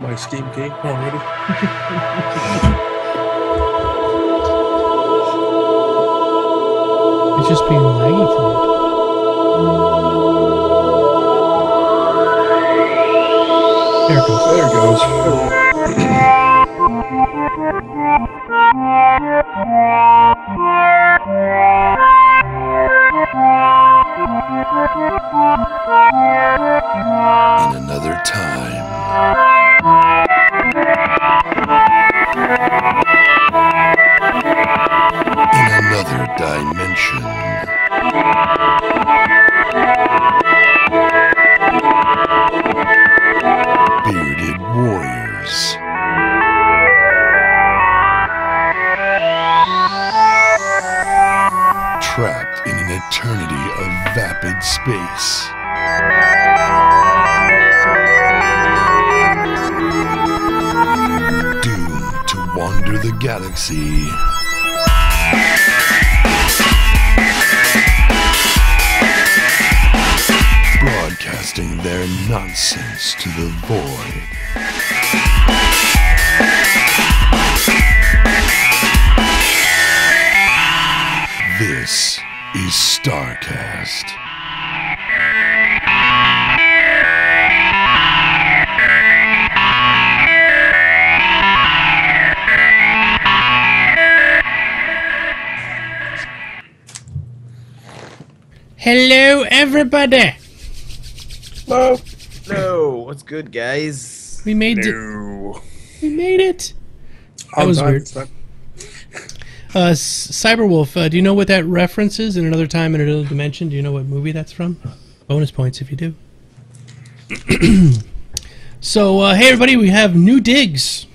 my Steam game already. It's just being laggy tonight. There it goes. There it goes. In another time. In another dimension. Bearded warriors. Trapped in an eternity of vapid space. Doomed to wander the galaxy. Broadcasting their nonsense to the void. This is StarCast. Hello, everybody. Hello. Hello, what's good, guys? We made it. No. We made it. That On was time, weird. son. Cyberwolf, do you know what that reference is? In another time, in another dimension. Do you know what movie that's from? Bonus points if you do. So, hey everybody, we have new digs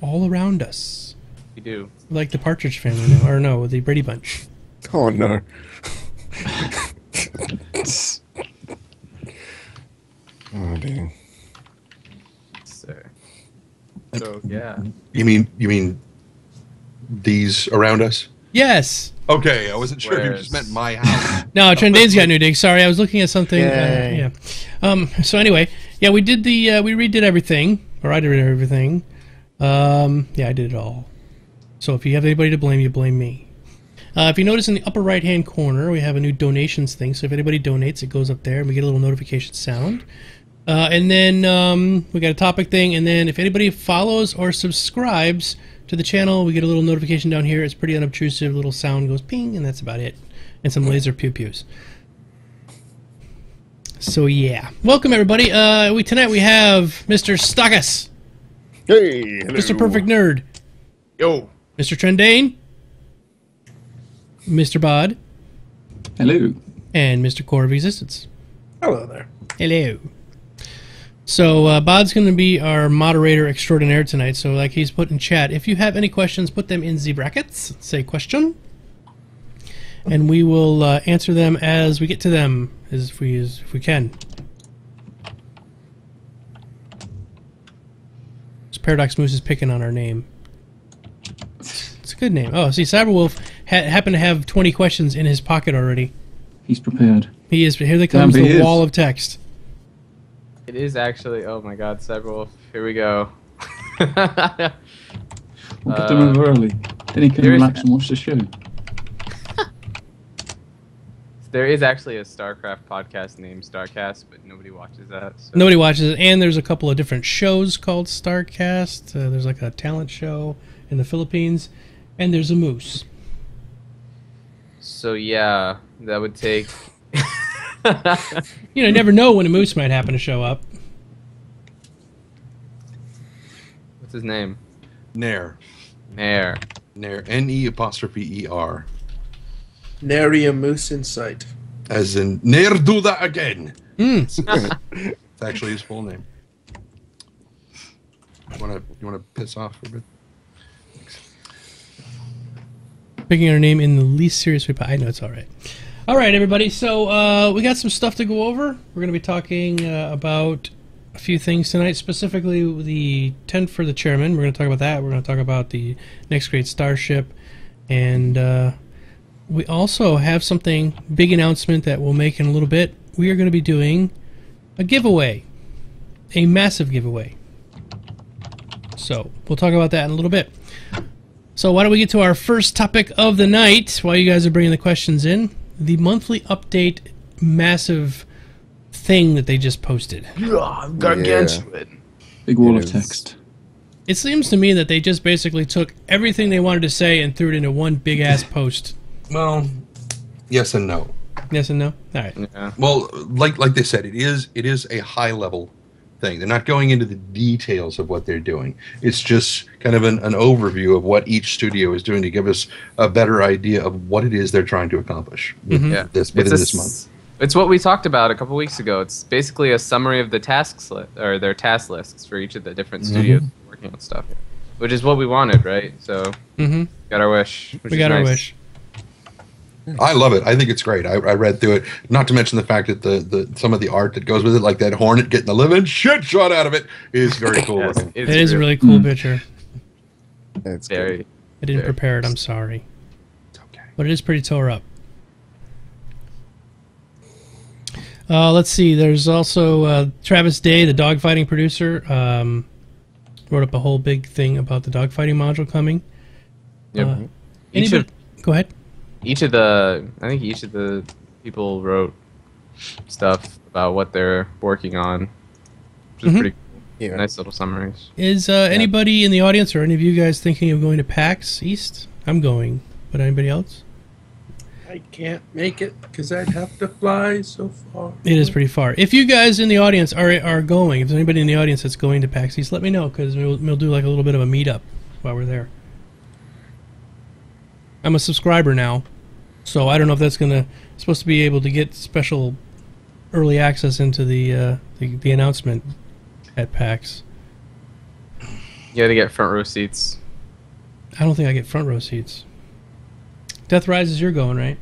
all around us. We do. Like the Partridge Family now, or no, the Brady Bunch. Oh no. Oh dang. Sir. So, yeah. You mean these around us? Yes. Okay, I wasn't sure if you Where's- just meant my house. No, Trendane's got new digs. Sorry, I was looking at something. Yay. Yeah. So anyway, yeah, we did the we redid everything, or I did everything. Yeah, I did it all. So if you have anybody to blame, you blame me. If you notice in the upper right-hand corner, we have a new donations thing. So if anybody donates, it goes up there, and we get a little notification sound. And then we got a topic thing, and then if anybody follows or subscribes to the channel, we get a little notification down here. It's pretty unobtrusive. Little sound goes ping, and that's about it. And some laser pew-pews. So yeah, welcome everybody. Tonight we have Mr. Stockus, Hey. Hello. Mr. Perfect Nerd, Yo! Mr. Trendane, Mr. Bod, Hello. and Mr. Core of Existence. Hello there. Hello. So Bod's going to be our moderator extraordinaire tonight. So like he's put in chat, if you have any questions, put them in the brackets. Say question, and we will answer them as we get to them, if we can. This Paradox Moose is picking on our name. It's a good name. Oh, see, Cyberwolf happened to have 20 questions in his pocket already. He's prepared. He is. Here they comes Yeah, he the is. wall of text. It is actually, oh my god, Cyberwolf. Here we go. We'll get them over early. Then he can there is- relax and watch the show. There is actually a StarCraft podcast named StarCast, but nobody watches that. So. Nobody watches it, and there's a couple of different shows called StarCast. There's like a talent show in the Philippines, and there's a moose. So yeah, that would take... You never know when a moose might happen to show up. What's his name? Nair. Nair. Nair. N-E-apostrophe-E-R. Nary a moose in sight. As in, Nair do that again. Mm. It's actually his full name. You wanna piss off for a bit? Picking our name in the least serious way. I know it's all right. All right, everybody. So we got some stuff to go over. We're going to be talking about a few things tonight, specifically the tent for the chairman. We're going to talk about that. We're going to talk about the next great Starship, and we also have something big announcement that we'll make in a little bit. We are going to be doing a giveaway. a massive giveaway. So we'll talk about that in a little bit. So why don't we get to our first topic of the night while you guys are bringing the questions in? The monthly update massive thing that they just posted. Gargantuan. Big wall of text. It seems to me that they just basically took everything they wanted to say and threw it into one big-ass post. Well, yes and no. Yes and no? All right. Yeah. Well, like they said, it is a high-level thing. They're not going into the details of what they're doing. It's just kind of an overview of what each studio is doing to give us a better idea of what it is they're trying to accomplish within this month. It's what we talked about a couple weeks ago. It's basically a summary of the tasks or their task lists for each of the different studios working on stuff, which is what we wanted, right? So got our wish. Which We is got our nice. wish. I love it. I think it's great. I read through it. Not to mention the fact that the some of the art that goes with it, like that hornet getting the living shit shot out of it, is very cool Yes, looking. it's It is a really cool picture. It's very. I didn't Very prepare it, I'm sorry. It's okay. But it is pretty tore up. Let's see, there's also Travis Day, the dogfighting producer, wrote up a whole big thing about the dogfighting module coming. Yep. Go ahead. I think each of the people wrote stuff about what they're working on, which is pretty cool. Yeah. Nice little summaries. Is anybody in the audience or any of you guys thinking of going to PAX East? I'm going, but anybody else? I can't make it because I'd have to fly so far. It is pretty far. If you guys in the audience are going, if there's anybody in the audience that's going to PAX East, let me know because we'll do like a little bit of a meetup while we're there. I'm a subscriber now, so I don't know if that's supposed to be able to get special early access into the announcement at PAX. You got to get front row seats. I don't think I get front row seats. Death Rises, you're going, right?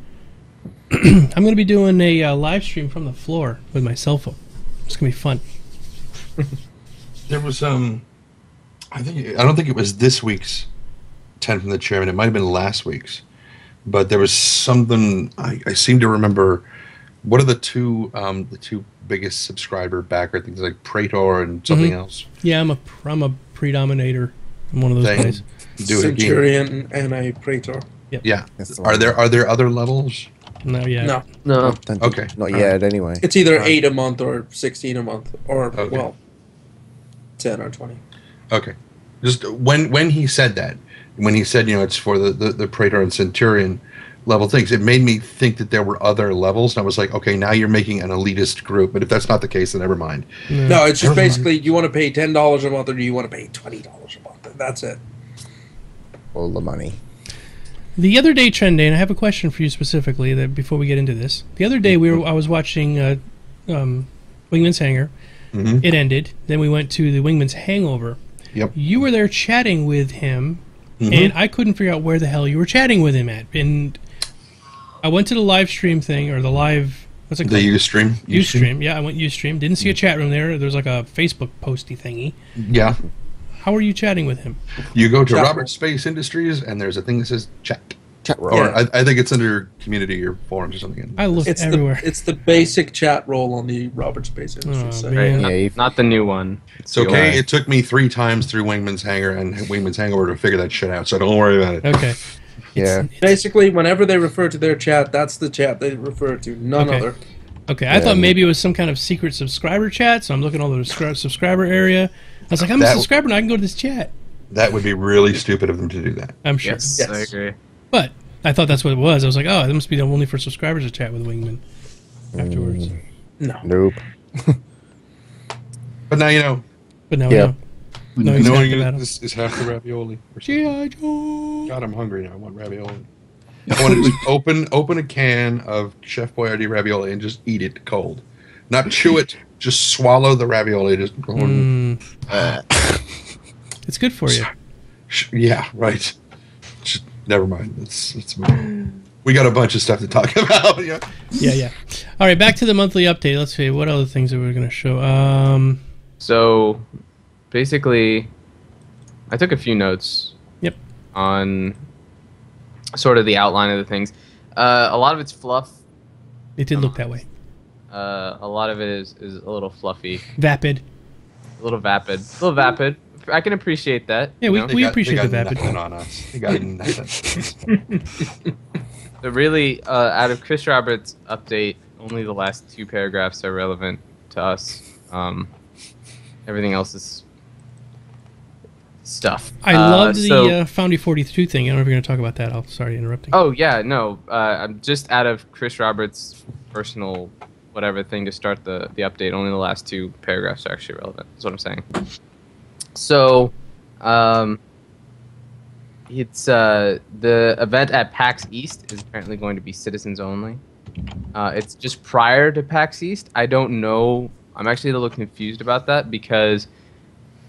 I'm going to be doing a live stream from the floor with my cell phone. It's going to be fun. There was I don't think it was this week's 10 from the chairman. It might have been last week's, but there was something I seem to remember. What are the two biggest subscriber backer things like Praetor and something else? Yeah, I'm a predominator. I'm one of those guys. Do it again. Centurion and a Praetor. Yeah. Are there other levels? No, yeah. No, No. Okay. Not yet, anyway. it's either 8 a month or 16 a month, or Okay. well, 10 or 20. Okay. Just when he said that, when he said it's for the Praetor and Centurion level things, it made me think that there were other levels, and I was like, okay, now you're making an elitist group. But if that's not the case, then never mind. No, it's just basically you want to pay $10 a month or do you want to pay $20 a month? That's it. All the money. The other day, Trenday, and I have a question for you specifically that before we get into this. The other day, I was watching Wingman's Hangar. It ended. Then we went to the Wingman's Hangover. Yep. You were there chatting with him, and I couldn't figure out where the hell you were chatting with him at. And I went to the live stream thing, or the live... What's it called? The Ustream. Ustream. Yeah, I went Ustream. Didn't see a chat room there. There was like a Facebook posty thingy. Yeah. How are you chatting with him? You go to Chat Robert room. Space Industries, and there's a thing that says chat. Chat room. Or I think it's under community or forums or something. I looked It's everywhere. it's the basic chat role on the Robert Space Industries Oh, site. man. Right, Yeah, not the new one. It's okay. It took me 3 times through Wingman's Hangar and Wingman's Hangover to figure that shit out, so don't worry about it. Okay. Yeah. Basically, whenever they refer to their chat, that's the chat they refer to, none Okay. other. Okay, I thought maybe it was some kind of secret subscriber chat, so I'm looking at all the subscriber area. I was like, I'm a That- subscriber and I can go to this chat. That would be really stupid of them to do that. I'm sure. Yes, Yes. I agree. But I thought that's what it was. I was like, oh, it must be only for subscribers to chat with Wingman afterwards. No. Nope. But now you know. But now Yeah. we know. No, he's Knowing got the battle. this is half the ravioli. G.I. Joe. God, I'm hungry now. I want ravioli. I want to just open a can of Chef Boyardee ravioli and just eat it cold. Not chew it, just swallow the ravioli. Just It's good for you. yeah, right. Just, never mind. It's we got a bunch of stuff to talk about. Yeah. Yeah. All right, back to the monthly update. Let's see what other things that we're going to show. So, basically, I took a few notes. Yep. On sort of the outline of the things. A lot of it's fluff. It did look that way. A lot of it is a little fluffy. Vapid. A little vapid. A little vapid. I can appreciate that. Yeah, you know? we appreciate the they got vapid. nothing on us. They got nothing. But really, out of Chris Roberts' update, only the last 2 paragraphs are relevant to us. Everything else is stuff. I loved the Foundry 42 thing. I don't know if you're going to talk about that. I'm sorry interrupting. Oh, yeah, no. I'm just out of Chris Roberts' personal whatever thing to start the update. Only the last 2 paragraphs are actually relevant. That's what I'm saying. So, it's the event at PAX East is apparently going to be citizens only. It's just prior to PAX East. I don't know. I'm actually a little confused about that because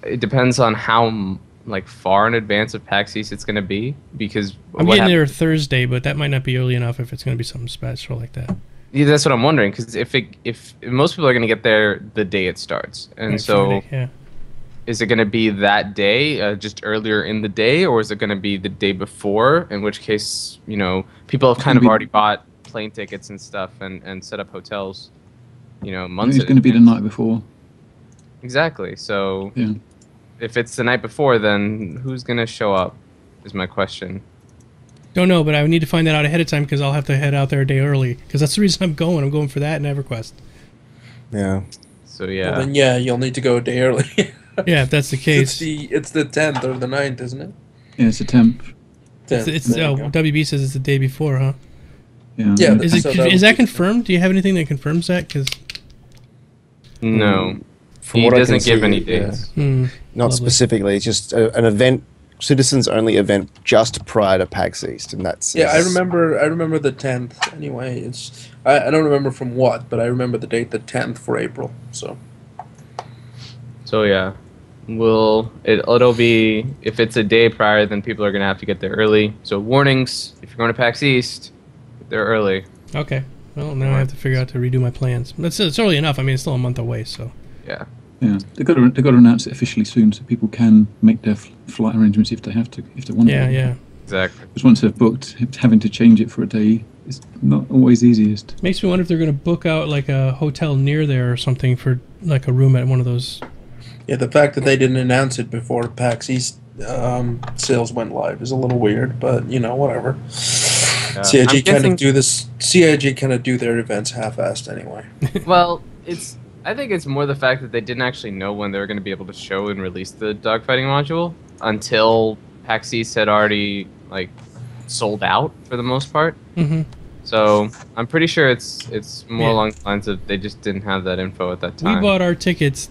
it depends on how far in advance of PAX East it's going to be. Because I'm getting there Thursday, but that might not be early enough if it's going to be something special like that. Yeah, that's what I'm wondering. Because if most people are going to get there the day it starts, and Right, so. Friday, yeah. Is it going to be that day, just earlier in the day, or is it going to be the day before? In which case, people have kind of already bought plane tickets and stuff and set up hotels, months. It's going to be the night before. Exactly. So, Yeah. if it's the night before, then who's going to show up? Is my question. Don't know, but I need to find that out ahead of time because I'll have to head out there a day early. Because that's the reason I'm going. I'm going for that and EverQuest. Yeah. So yeah. Well, then you'll need to go a day early. Yeah, if that's the case. It's the 10th or the 9th, isn't it? Yeah, it's a temp. 10th. There you go. WB says it's the day before, huh? Yeah. Yeah, Is that confirmed? Do you have anything that confirms that? Because No. From He what I doesn't can give see, any yeah. dates. Not Lovely. specifically. It's just an event, citizens-only event, just prior to PAX East, and that's Yeah, I remember the 10th. Anyway, it's I don't remember from what, but I remember the date, the 10th for April. So yeah. It'll be, if it's a day prior, then people are going to have to get there early. So warnings, if you're going to PAX East, get there early. Okay. Well, now I have to figure out to redo my plans. But it's early enough. I mean, it's still a month away, so. Yeah. Yeah, they've got to announce it officially soon so people can make their flight arrangements if they have to, if they want to. Yeah. Exactly. Because once they've booked, having to change it for a day is not always the easiest. Makes me wonder if they're going to book out like a hotel near there or something for like a room at one of those. yeah, the fact that they didn't announce it before PAX East sales went live is a little weird, but whatever. Yeah. CIG kind of do their events half-assed anyway. Well, I think it's more the fact that they didn't actually know when they were going to be able to show and release the dogfighting module until PAX East had already sold out for the most part. Mm-hmm. So I'm pretty sure it's more along the lines of they just didn't have that info at that We time. bought our tickets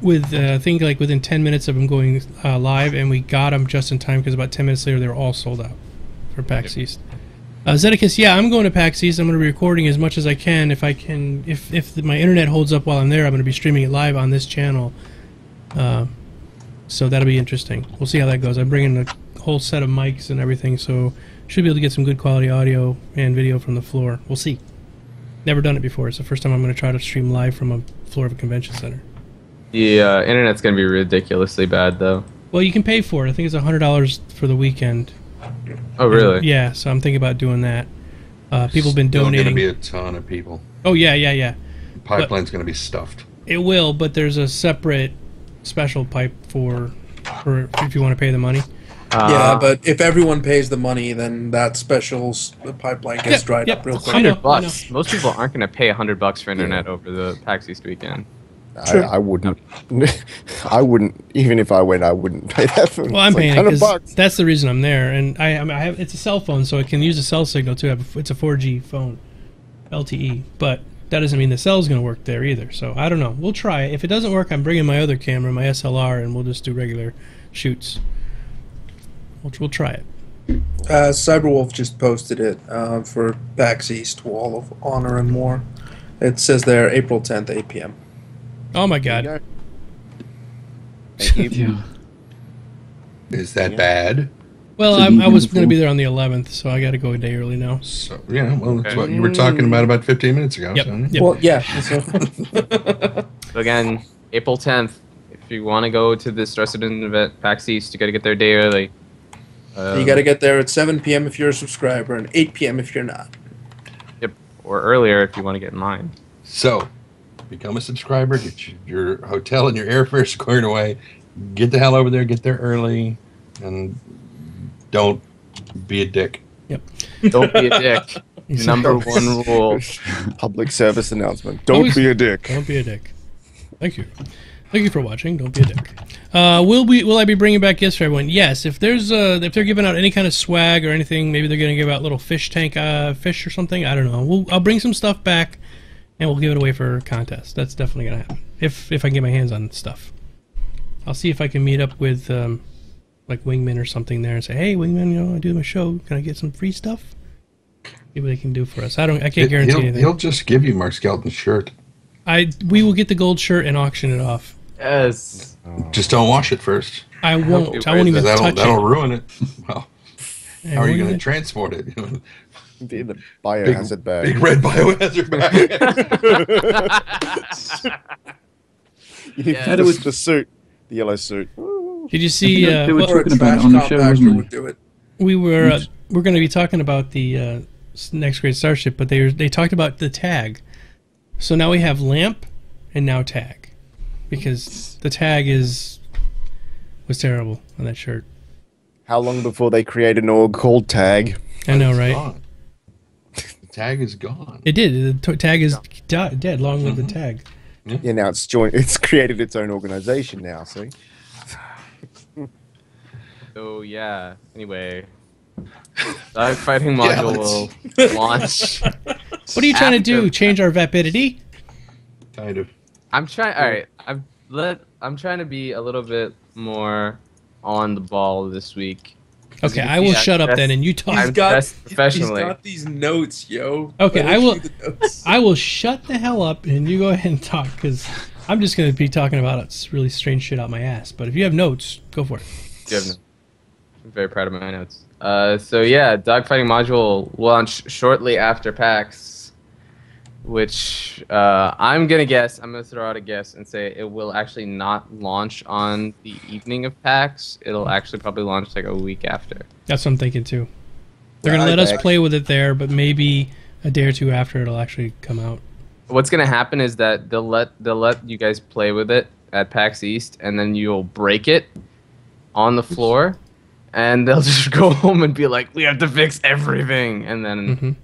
with, I think, within 10 minutes of them going live, and we got them just in time because about 10 minutes later they were all sold out for PAX East. Zedekiss, yeah, I'm going to PAX East. I'm going to be recording as much as I can. If my internet holds up while I'm there, I'm going to be streaming it live on this channel. So that'll be interesting. We'll see how that goes. I'm bringing a whole set of mics and everything, so should be able to get some good quality audio and video from the floor. We'll see. Never done it before. It's the first time I'm going to try to stream live from a floor of a convention center. The internet's going to be ridiculously bad, though. Well, you can pay for it. I think it's $100 for the weekend. Oh, really? Yeah, so I'm thinking about doing that. People have been Still donating. going to be a ton of people. Oh, yeah. The pipeline's going to be stuffed. It will, but there's a separate special pipe for if you want to pay the money. Yeah, but if everyone pays the money, then that special pipeline gets dried up real quick. I know. $100. Most people aren't going to pay $100 for internet over the PAX East weekend. I wouldn't. I wouldn't. Even if I went, I wouldn't pay that for. Well, I'm paying it because $100. that's the reason I'm there, and I have it's a cell phone, so it can use a cell signal too. It's a 4G phone, LTE, but that doesn't mean the cell's going to work there either. So I don't know. We'll try it. If it doesn't work, I'm bringing my other camera, my SLR, and we'll just do regular shoots. We'll try it. Cyberwolf just posted it for PAX East, Wall of Honor and more. It says there April 10th, 8 p.m. Oh my God! Yeah. Is that bad? Well, So you I was can going to be afford- there on the 11th, so I got to go a day early now. So yeah, well, that's what you were talking about 15 minutes ago. Yep. So. Yep. Well, yeah. So again, April 10th, if you want to go to this resident event, PAX East, you got to get there a day early. You got to get there at 7 p.m. if you're a subscriber and 8 p.m. if you're not. Yep, or earlier if you want to get in line. So, become a subscriber, get your hotel and your airfare squared away, get the hell over there, get there early, and don't be a dick. Yep. Don't be a dick. Number one rule. Public service announcement. Don't be a dick. Don't be a dick. Thank you. Thank you for watching. Don't be a dick. Will I be bringing back gifts for everyone? Yes. If they're giving out any kind of swag or anything, maybe they're going to give out little fish tank fish or something. I don't know. I'll bring some stuff back, and we'll give it away for a contest. That's definitely going to happen. If I can get my hands on stuff, I'll see if I can meet up with like Wingman or something there and say, hey, Wingman, I do my show. Can I get some free stuff? See what they can do for us. I can't guarantee anything. He'll just give you Mark Skelton's shirt. We will get the gold shirt and auction it off. Yes. Just don't wash it first. I won't. I won't even touch it. That'll ruin it. Well, how are you going to transport it? In the biohazard bag. Big red biohazard bag. You need to with the suit, the yellow suit. Did you see? They were Or a talking about trash it on the show, compactor wasn't would it? do it. we're going to be talking about the next great Starship, but they talked about the tag. So now we have lamp and now tag, because the tag was terrible on that shirt. How long before they created an org called Tag? I know, right? Gone. The tag is gone. It did. The tag is dead. Long live the tag. Yeah, now it's created its own organization now. See. So yeah. Anyway, Dogfighting module will launch. What are you trying to do? Change our vapidity? Kind of. I'm trying. All right. I'm trying to be a little bit more on the ball this week. Okay, I will shut up then, and you talk. I'm dressed professionally. He's got these notes, yo. Okay, Let me see the notes. I will shut the hell up, and you go ahead and talk, because I'm just going to be talking about really strange shit out my ass. But if you have notes, go for it. You have no- I'm very proud of my notes. So yeah, Dogfighting module will launch shortly after PAX, which I'm gonna guess. I'm gonna throw out a guess and say it will actually not launch on the evening of PAX. It'll actually probably launch like a week after. That's what I'm thinking, too. They're going to let us play with it there, but maybe a day or two after it'll actually come out. What's gonna happen is that they'll let you guys play with it at PAX East, and then you'll break it on the floor, and they'll just go home and be like, "We have to fix everything," and then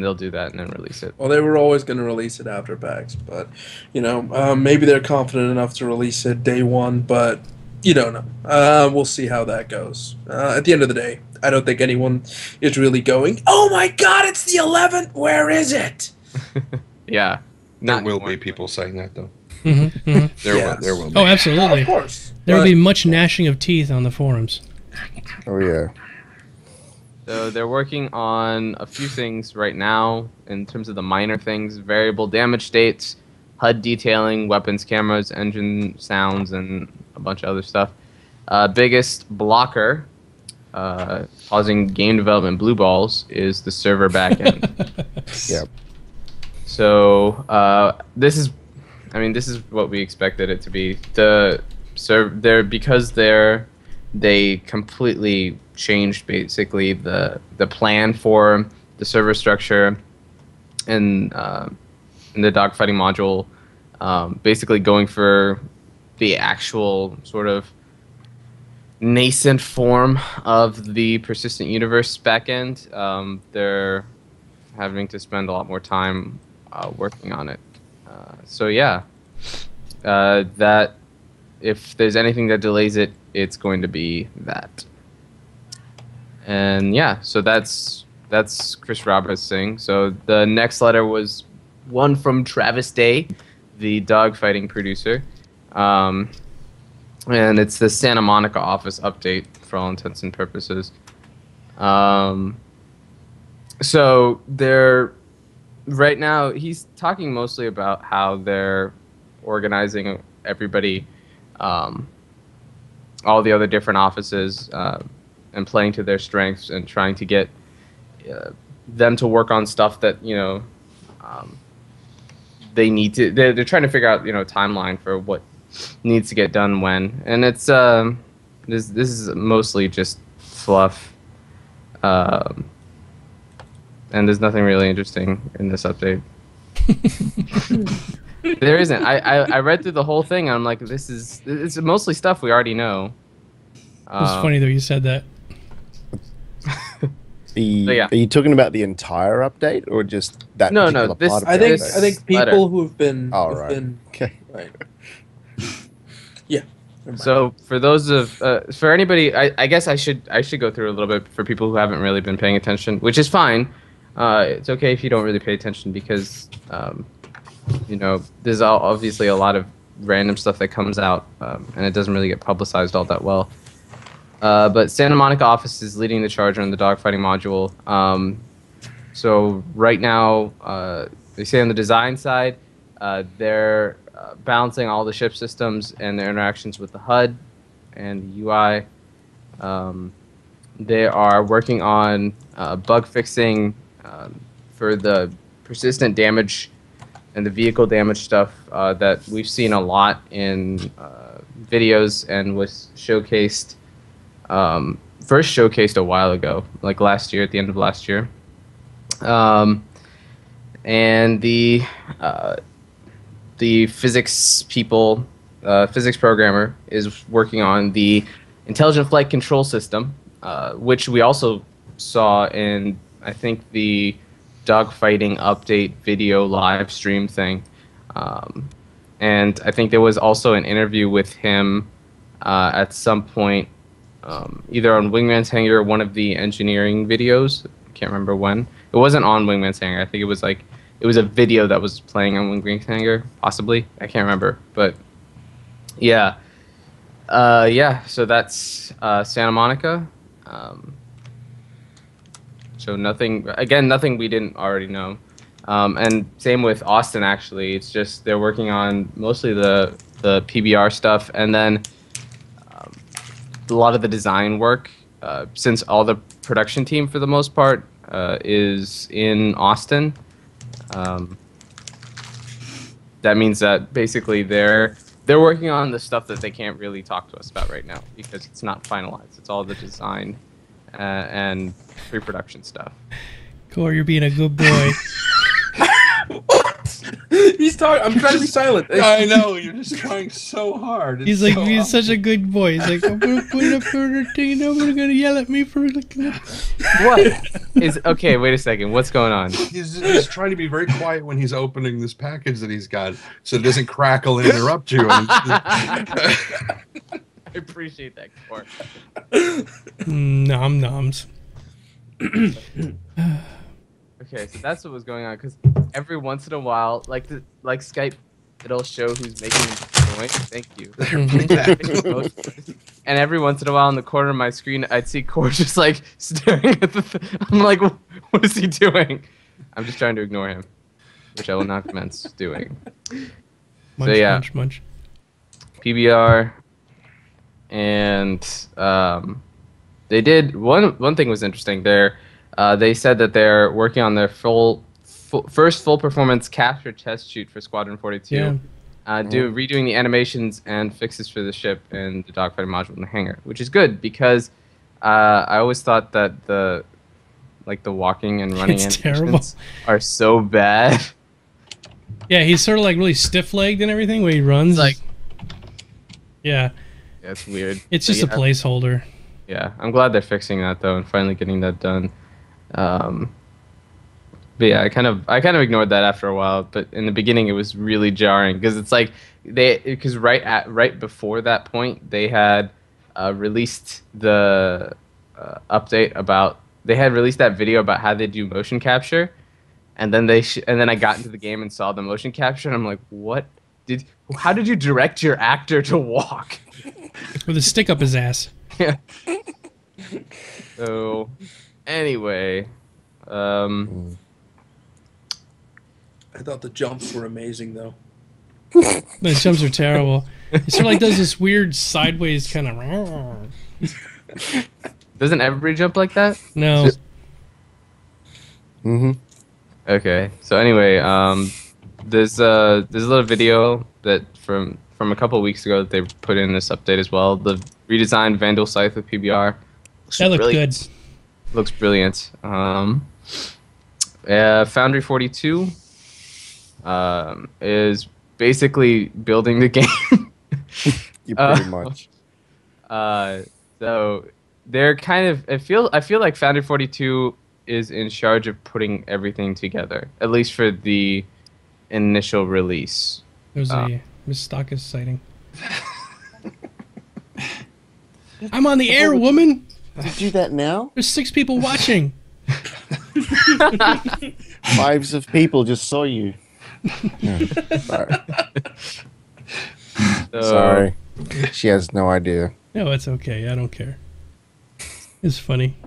they'll do that and then release it. Well, they were always going to release it after PAX, but, maybe they're confident enough to release it day one, but you don't know. We'll see how that goes. At the end of the day, I don't think anyone is really going, oh my god, it's the 11th, where is it? Yeah. There will be people saying that, though. Yes. There will be. Oh, absolutely. Of course. There will But- be much gnashing of teeth on the forums. Oh yeah. So they're working on a few things right now in terms of the minor things: variable damage states, HUD detailing, weapons, cameras, engine sounds, and a bunch of other stuff. Biggest blocker causing game development blue balls is the server backend. Yep. So this is what we expected it to be. Because they completely changed basically the plan for the server structure in the dogfighting module, basically going for the actual sort of nascent form of the persistent universe backend. They're having to spend a lot more time working on it. So yeah, that if there's anything that delays it, it's going to be that. And yeah, so that's Chris Roberts' thing. So the next letter was one from Travis Day, the dogfighting producer. And it's the Santa Monica office update for all intents and purposes. So they're right now he's talking mostly about how they're organizing everybody, all the other different offices, and playing to their strengths and trying to get them to work on stuff that they need to. They're trying to figure out timeline for what needs to get done when, and it's this is mostly just fluff, and there's nothing really interesting in this update. There isn't. I read through the whole thing, and I'm like, it's mostly stuff we already know. It's funny though you said that. Yeah. Are you talking about the entire update or just that No, particular this- part of I the think update? I think people letter. who have been right. Okay. right. Yeah. Never mind. So for those of for anybody, I guess I should go through a little bit for people who haven't really been paying attention, which is fine. It's okay if you don't really pay attention because there's obviously a lot of random stuff that comes out, and it doesn't really get publicized all that well. But Santa Monica office is leading the charge on the dogfighting module. So right now, they say on the design side, they're balancing all the ship systems and their interactions with the HUD and the UI. They are working on bug fixing for the persistent damage and the vehicle damage stuff that we've seen a lot in videos and was showcased, first showcased a while ago, like last year, at the end of last year. And the physics people, physics programmer, is working on the intelligent flight control system, which we also saw in, I think, the dogfighting update video live stream thing. And I think there was also an interview with him at some point, either on Wingman's Hangar or one of the engineering videos. I can't remember when. It wasn't on Wingman's Hangar. I think it was like, it was a video that was playing on Wingman's Hangar, possibly. I can't remember, but yeah. So that's Santa Monica. So nothing we didn't already know. And same with Austin, actually. It's just they're working on mostly the PBR stuff, and then a lot of the design work, since all the production team, for the most part, is in Austin. That means that basically they're working on the stuff that they can't really talk to us about right now because it's not finalized. It's all the design and pre-production stuff. Core, you're being a good boy. He's talking. I'm trying to be silent. I know, you're just trying so hard. It's He's like, so he's such a good boy. He's like, I'm gonna put it up for the thing, and I'm gonna yell at me for looking at. What is okay? Wait a second. What's going on? He's trying to be very quiet when he's opening this package that he's got, so it doesn't crackle and interrupt you. I appreciate that, Core. Nom noms. Okay, so that's what was going on, because every once in a while, like Skype, it'll show who's making noise. Thank you. And every once in a while, in the corner of my screen, I'd see Core just like staring at the. I'm like, what is he doing? I'm just trying to ignore him, which I will not commence doing. Munch, So yeah, munch, munch. PBR, and they did one thing was interesting there. They said that they're working on their first full performance capture test shoot for Squadron 42. Yeah. Redoing the animations and fixes for the ship and the dogfighting module in the hangar, which is good because I always thought that the walking and running It's animations terrible. are so bad. Yeah, he's sort of like really stiff-legged and everything when he runs. Like, yeah, it's weird. it's just a placeholder. Yeah, I'm glad they're fixing that though and finally getting that done. But yeah, I kind of ignored that after a while. But in the beginning, it was really jarring because it's like right before that point they had released the update about released that video about how they do motion capture, and then I got into the game and saw the motion capture and I'm like, how did you direct your actor to walk? With a stick up his ass. Yeah. So, anyway, I thought the jumps were amazing, though. The jumps are terrible. It sort of like does this weird sideways kind of. doesn't everybody jump like that? No. Mm-hmm. Okay. So anyway, there's a little video that from a couple of weeks ago that they put in this update as well. The redesigned Vandal Scythe with PBR. That looked good. Looks brilliant. Foundry 42. is basically building the game. You pretty much. So they're kind of I feel like Foundry 42 is in charge of putting everything together, at least for the initial release. There's a Miss Stockus sighting. I'm on the air, woman. Did you do that now? There's 6 people watching. Fives of people just saw you. Sorry. Sorry. She has no idea. No, it's okay. I don't care. It's funny.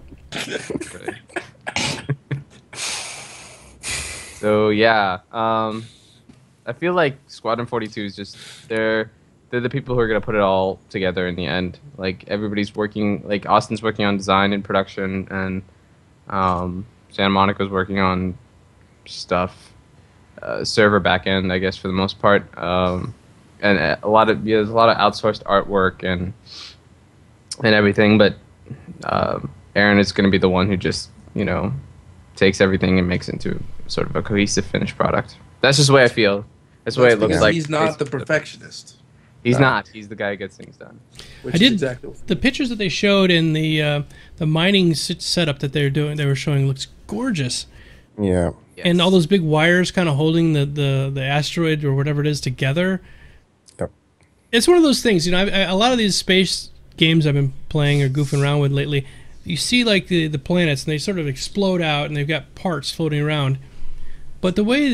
So yeah, I feel like Squadron 42 is just they're the people who are gonna put it all together in the end. Like everybody's working. Like Austin's working on design and production, and Santa Monica's working on stuff, server backend, I guess for the most part, and there's a lot of outsourced artwork and everything. But Aaron is gonna be the one who just takes everything and makes it into sort of a cohesive finished product. That's just the way I feel. That's the way it looks like. He's not the perfectionist. He's not. He's the guy who gets things done. I did exactly the pictures that they showed in the mining setup that they were showing looks gorgeous. Yeah. Yes. And all those big wires kind of holding the asteroid or whatever it is together. Yep. It's one of those things, a lot of these space games I've been playing or goofing around with lately, you see like the planets and they sort of explode out and they've got parts floating around. But the way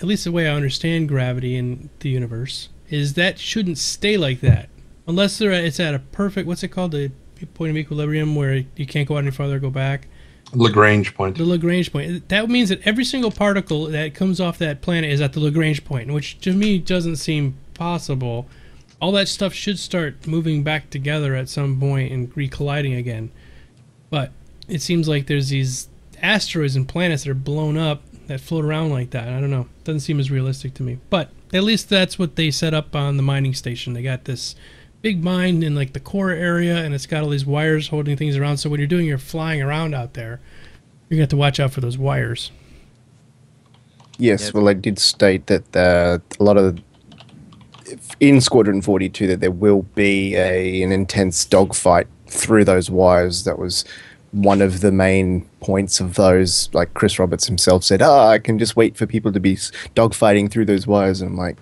at least the way I understand gravity in the universe is that shouldn't stay like that unless it's at a perfect, what's it called, the point of equilibrium where you can't go out any farther or go back. Lagrange point. The Lagrange point. That means that every single particle that comes off that planet is at the Lagrange point, which to me doesn't seem possible. All that stuff should start moving back together at some point and re-colliding again. But it seems like there's these asteroids and planets that are blown up that float around like that. I don't know. Doesn't seem as realistic to me. But at least that's what they set up on the mining station. They got this big mine in like the core area, and it's got all these wires holding things around. So when you're doing your flying around out there, you're going to have to watch out for those wires. Yes, well, I did state that a lot of in Squadron 42 that there will be an intense dogfight through those wires. That was one of the main points of those. Like Chris Roberts himself said, I can just wait for people to be dogfighting through those wires. And I'm like,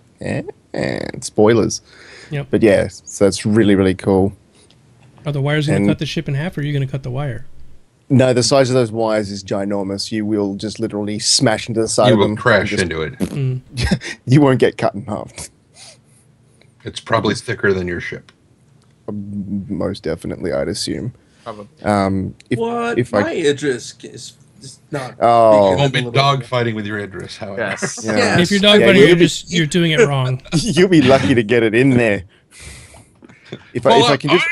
spoilers. Yep. But yeah, so that's really, really cool. Are the wires going to cut the ship in half, or are you going to cut the wire? No, the size of those wires is ginormous. You will just literally smash into the side of them. You will crash into it. You won't get cut in half. It's probably thicker than your ship. Most definitely, I'd assume. Probably. If my Idris is not. Oh. You won't be dogfighting with your Idris, however. Yes. Yeah. Yes. If you're dogfighting, Yeah, you're doing it wrong. You'll be lucky to get it in there. If I can just,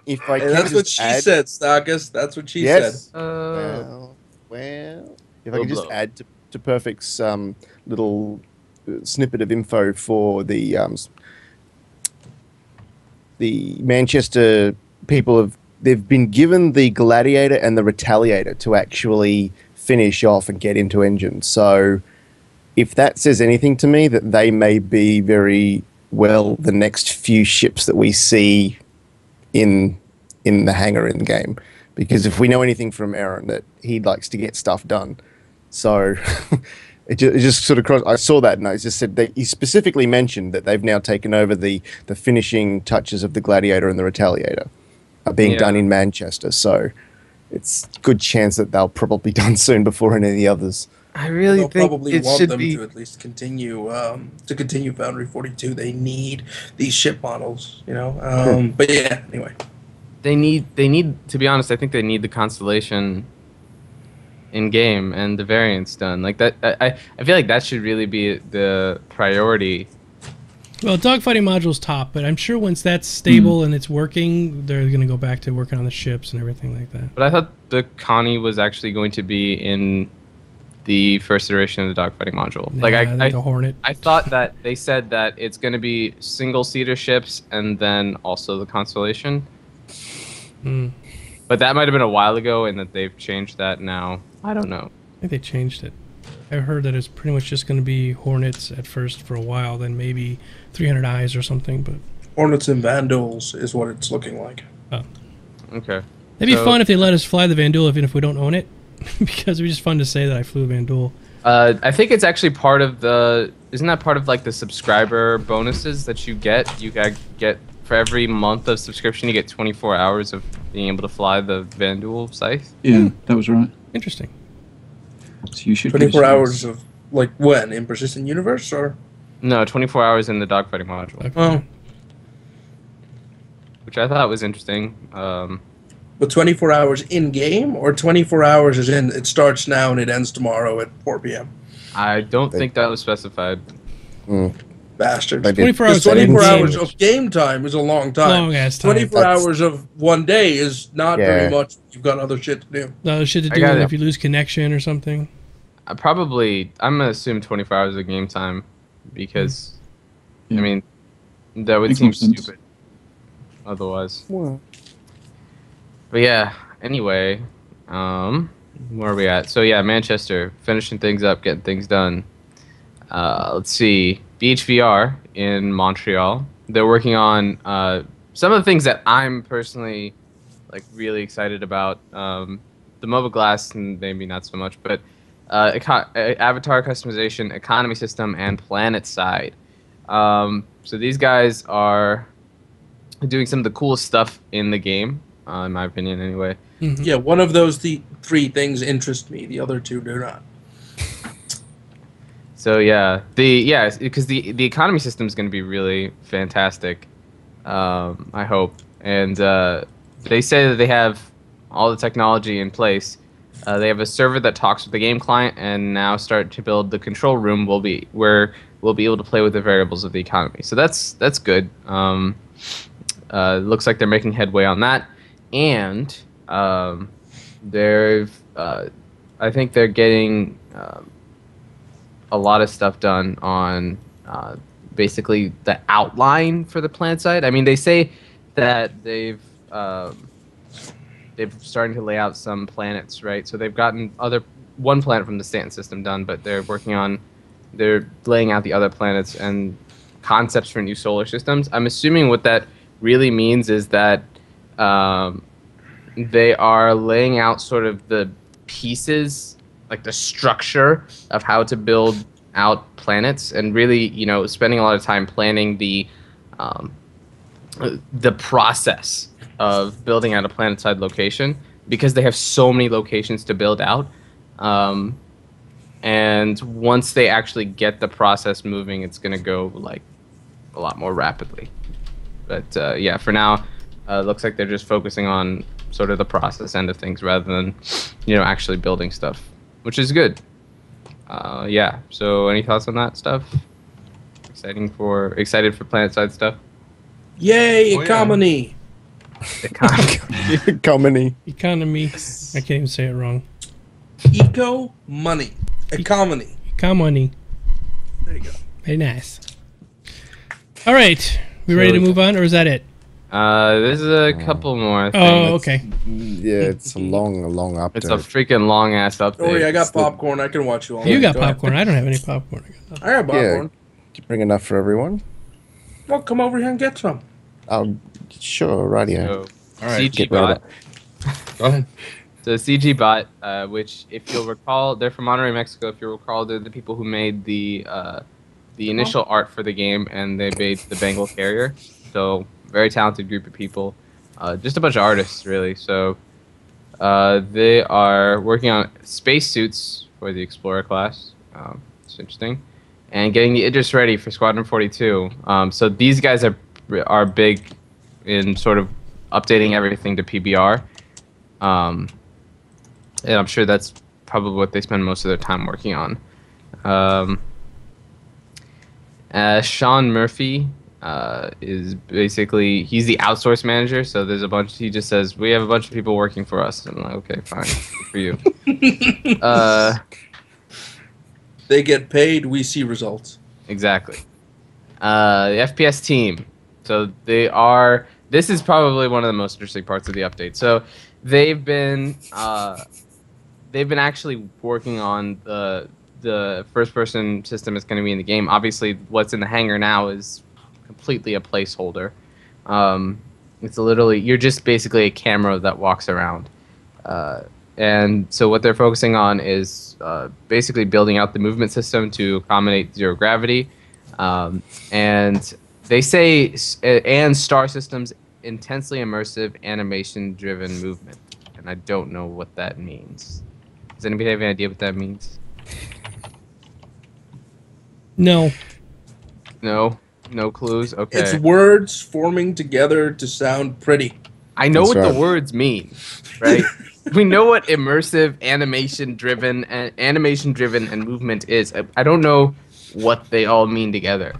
if I can That's just what she said, Stockus. That's what she said. Well, if I can just blow. add to Perfect's little snippet of info for the Manchester people they've been given the Gladiator and the Retaliator to actually finish off and get into engine. So if that says anything to me, that they may be very well the next few ships that we see in the hangar in the game. Because if we know anything from Aaron, that he likes to get stuff done. So it just sort of I saw that and I just said that he specifically mentioned that they've now taken over the finishing touches of the Gladiator and the Retaliator are being done in Manchester. So it's a good chance that they'll probably be done soon before any of the others. I really They'll think probably it want should them be. to at least continue Foundry 42. They need these ship models, But yeah, anyway. They need. To be honest, I think they need the constellation in game and the variants done. Like that, I feel like that should really be the priority. Well, dogfighting module's top, but I'm sure once that's stable and it's working, they're going to go back to working on the ships and everything like that. But I thought the Connie was actually going to be in the first iteration of the dogfighting module. The Hornet. I thought that they said that it's going to be single-seater ships and then also the Constellation. But that might have been a while ago and that they've changed that now. I don't know. I think they changed it. I heard that it's pretty much just going to be Hornets at first for a while, then maybe 300 Eyes or something. But Hornets and Vandals is what it's looking like. Okay. it'd be fun if they let us fly the Vandal even if we don't own it, because it'd be just fun to say that I flew a Vandal. I think it's actually part of the. Isn't that part of like the subscriber bonuses that you get? You get for every month of subscription, you get 24 hours of being able to fly the Vandal scythe. Yeah, that was right. Interesting. So you should. give it a 24 chance. hours of, like, when? In Persistent Universe, or? No, 24 hours in the dogfighting module, Okay. Oh, which I thought was interesting. but 24 hours in-game, or 24 hours is in, it starts now and it ends tomorrow at 4 p.m.? I don't think that was specified. Bastard. They did. 24 hours. 24 in-game. hours of game time is a long time. Long-ass time. 24 That's- hours of one day is not Yeah. very much. You've got other shit to do. No, shit to I do got with it. if you lose connection or something. I'm gonna assume 24 hours of game time because, Yeah. I mean, that would Makes seem more sense. stupid otherwise. Well, But yeah, anyway, where are we at? So yeah, Manchester, finishing things up, getting things done. Let's see, BHVR in Montreal. They're working on some of the things that I'm personally like really excited about. The mobile glass, and maybe not so much, but avatar customization, economy system, and planet side. So these guys are doing some of the coolest stuff in the game, in my opinion, anyway. Yeah, one of those three things interest me. The other two do not. So yeah, because the economy system is going to be really fantastic. I hope, and they say that they have all the technology in place. They have a server that talks with the game client, and now start to build the control room. Where we'll be able to play with the variables of the economy. So that's good. Looks like they're making headway on that, and I think they're getting a lot of stuff done on basically the outline for the planet side. I mean, they say that they've starting to lay out some planets, right? So they've gotten one planet from the Stanton system done, but they're laying out the other planets and concepts for new solar systems. I'm assuming what that really means is that they are laying out sort of the pieces, like the structure of how to build out planets, and really, spending a lot of time planning the process of building out a planet-side location, because they have so many locations to build out. And once they actually get the process moving, it's going to go like a lot more rapidly. But yeah, for now, looks like they're just focusing on sort of the process end of things rather than, actually building stuff, which is good. Yeah. So, any thoughts on that stuff? Excited for planet-side stuff. Yay, Oh, yeah. economy! Comedy. Economy. I can't even say it wrong. Eco money. Economy. Economy. There you go. Very nice. All right. We ready to move on, or is that it? There's a couple more things. Oh, okay. Yeah, it's a long update. It's a freaking long ass update. Don't worry, I got It's the- popcorn. I can watch you all You night. got Go ahead. popcorn. I don't have any popcorn. I got popcorn. Did you bring enough for everyone? Well, come over here and get some. Oh, sure, rightio. So, All right, CG get rid of bot. Go ahead. So CG bot, which, if you'll recall, they're from Monterrey, Mexico. If you recall, they're the people who made the initial art for the game, and they made the Bengal carrier. So very talented group of people, just a bunch of artists, really. So they are working on spacesuits for the Explorer class. It's interesting, and getting the Idris ready for Squadron 42. So these guys are big in sort of updating everything to PBR. And I'm sure that's probably what they spend most of their time working on. Sean Murphy is basically, he's the outsource manager, so there's he just says, we have a bunch of people working for us. And I'm like, okay, fine, good for you. They get paid, we see results. Exactly. The FPS team. So this is probably one of the most interesting parts of the update. So they've been actually working on the the first-person system is going to be in the game. Obviously, what's in the hangar now is completely a placeholder. It's literally, you're just basically a camera that walks around. And so what they're focusing on is basically building out the movement system to accommodate zero gravity. And they say, and star systems, intensely immersive animation-driven movement. And I don't know what that means. Does anybody have any idea what that means? No. No? No clues? Okay. It's words forming together to sound pretty. I know That's what right. the words mean, right? We know what immersive animation-driven and movement is. I don't know what they all mean together.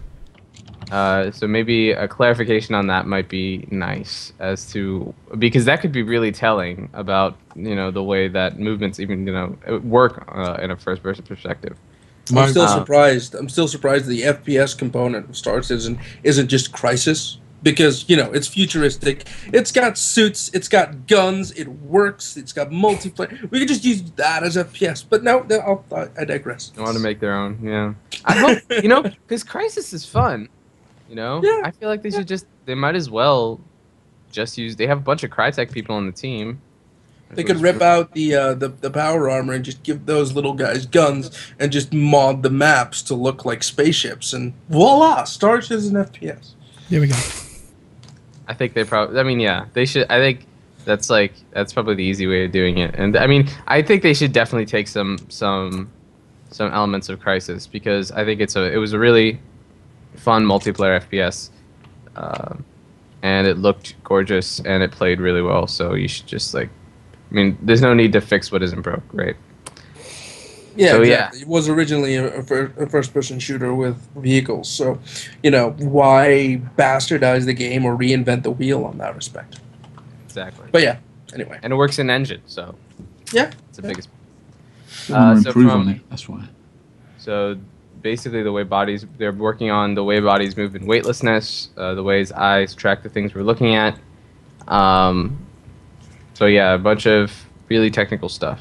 So maybe a clarification on that might be nice, as to, because that could be really telling about, you know, the way that movements even, you know, work in a first-person perspective. I'm still surprised. I'm still surprised the FPS component of Star Citizen isn't just Crisis, because, you know, it's futuristic. It's got suits. It's got guns. It works. It's got multiplayer. We could just use that as FPS. But no, I digress. I want to make their own. Yeah, I hope, you know, because Crisis is fun. You know, Yeah. I feel like they should just. They might as well just use. They have a bunch of Crytek people on the team. They could rip out the power armor and just give those little guys guns and just mod the maps to look like spaceships, and voila, Star Citizen FPS. There we go. I think they probably. I mean, yeah, they should. I think that's probably the easy way of doing it. And I mean, I think they should definitely take some elements of Crisis, because I think it was a really fun multiplayer FPS, and it looked gorgeous and it played really well. So you should just like. I mean, there's no need to fix what isn't broke, right? Yeah, So, exactly. It was originally a first-person shooter with vehicles, so, you know, why bastardize the game or reinvent the wheel on that respect? Exactly. But yeah, anyway. And it works in engine, so Yeah. it's the biggest. They want to so improve from- on it. That's why. So basically, they're working on the way bodies move in weightlessness, the ways eyes track the things we're looking at. So yeah, a bunch of really technical stuff.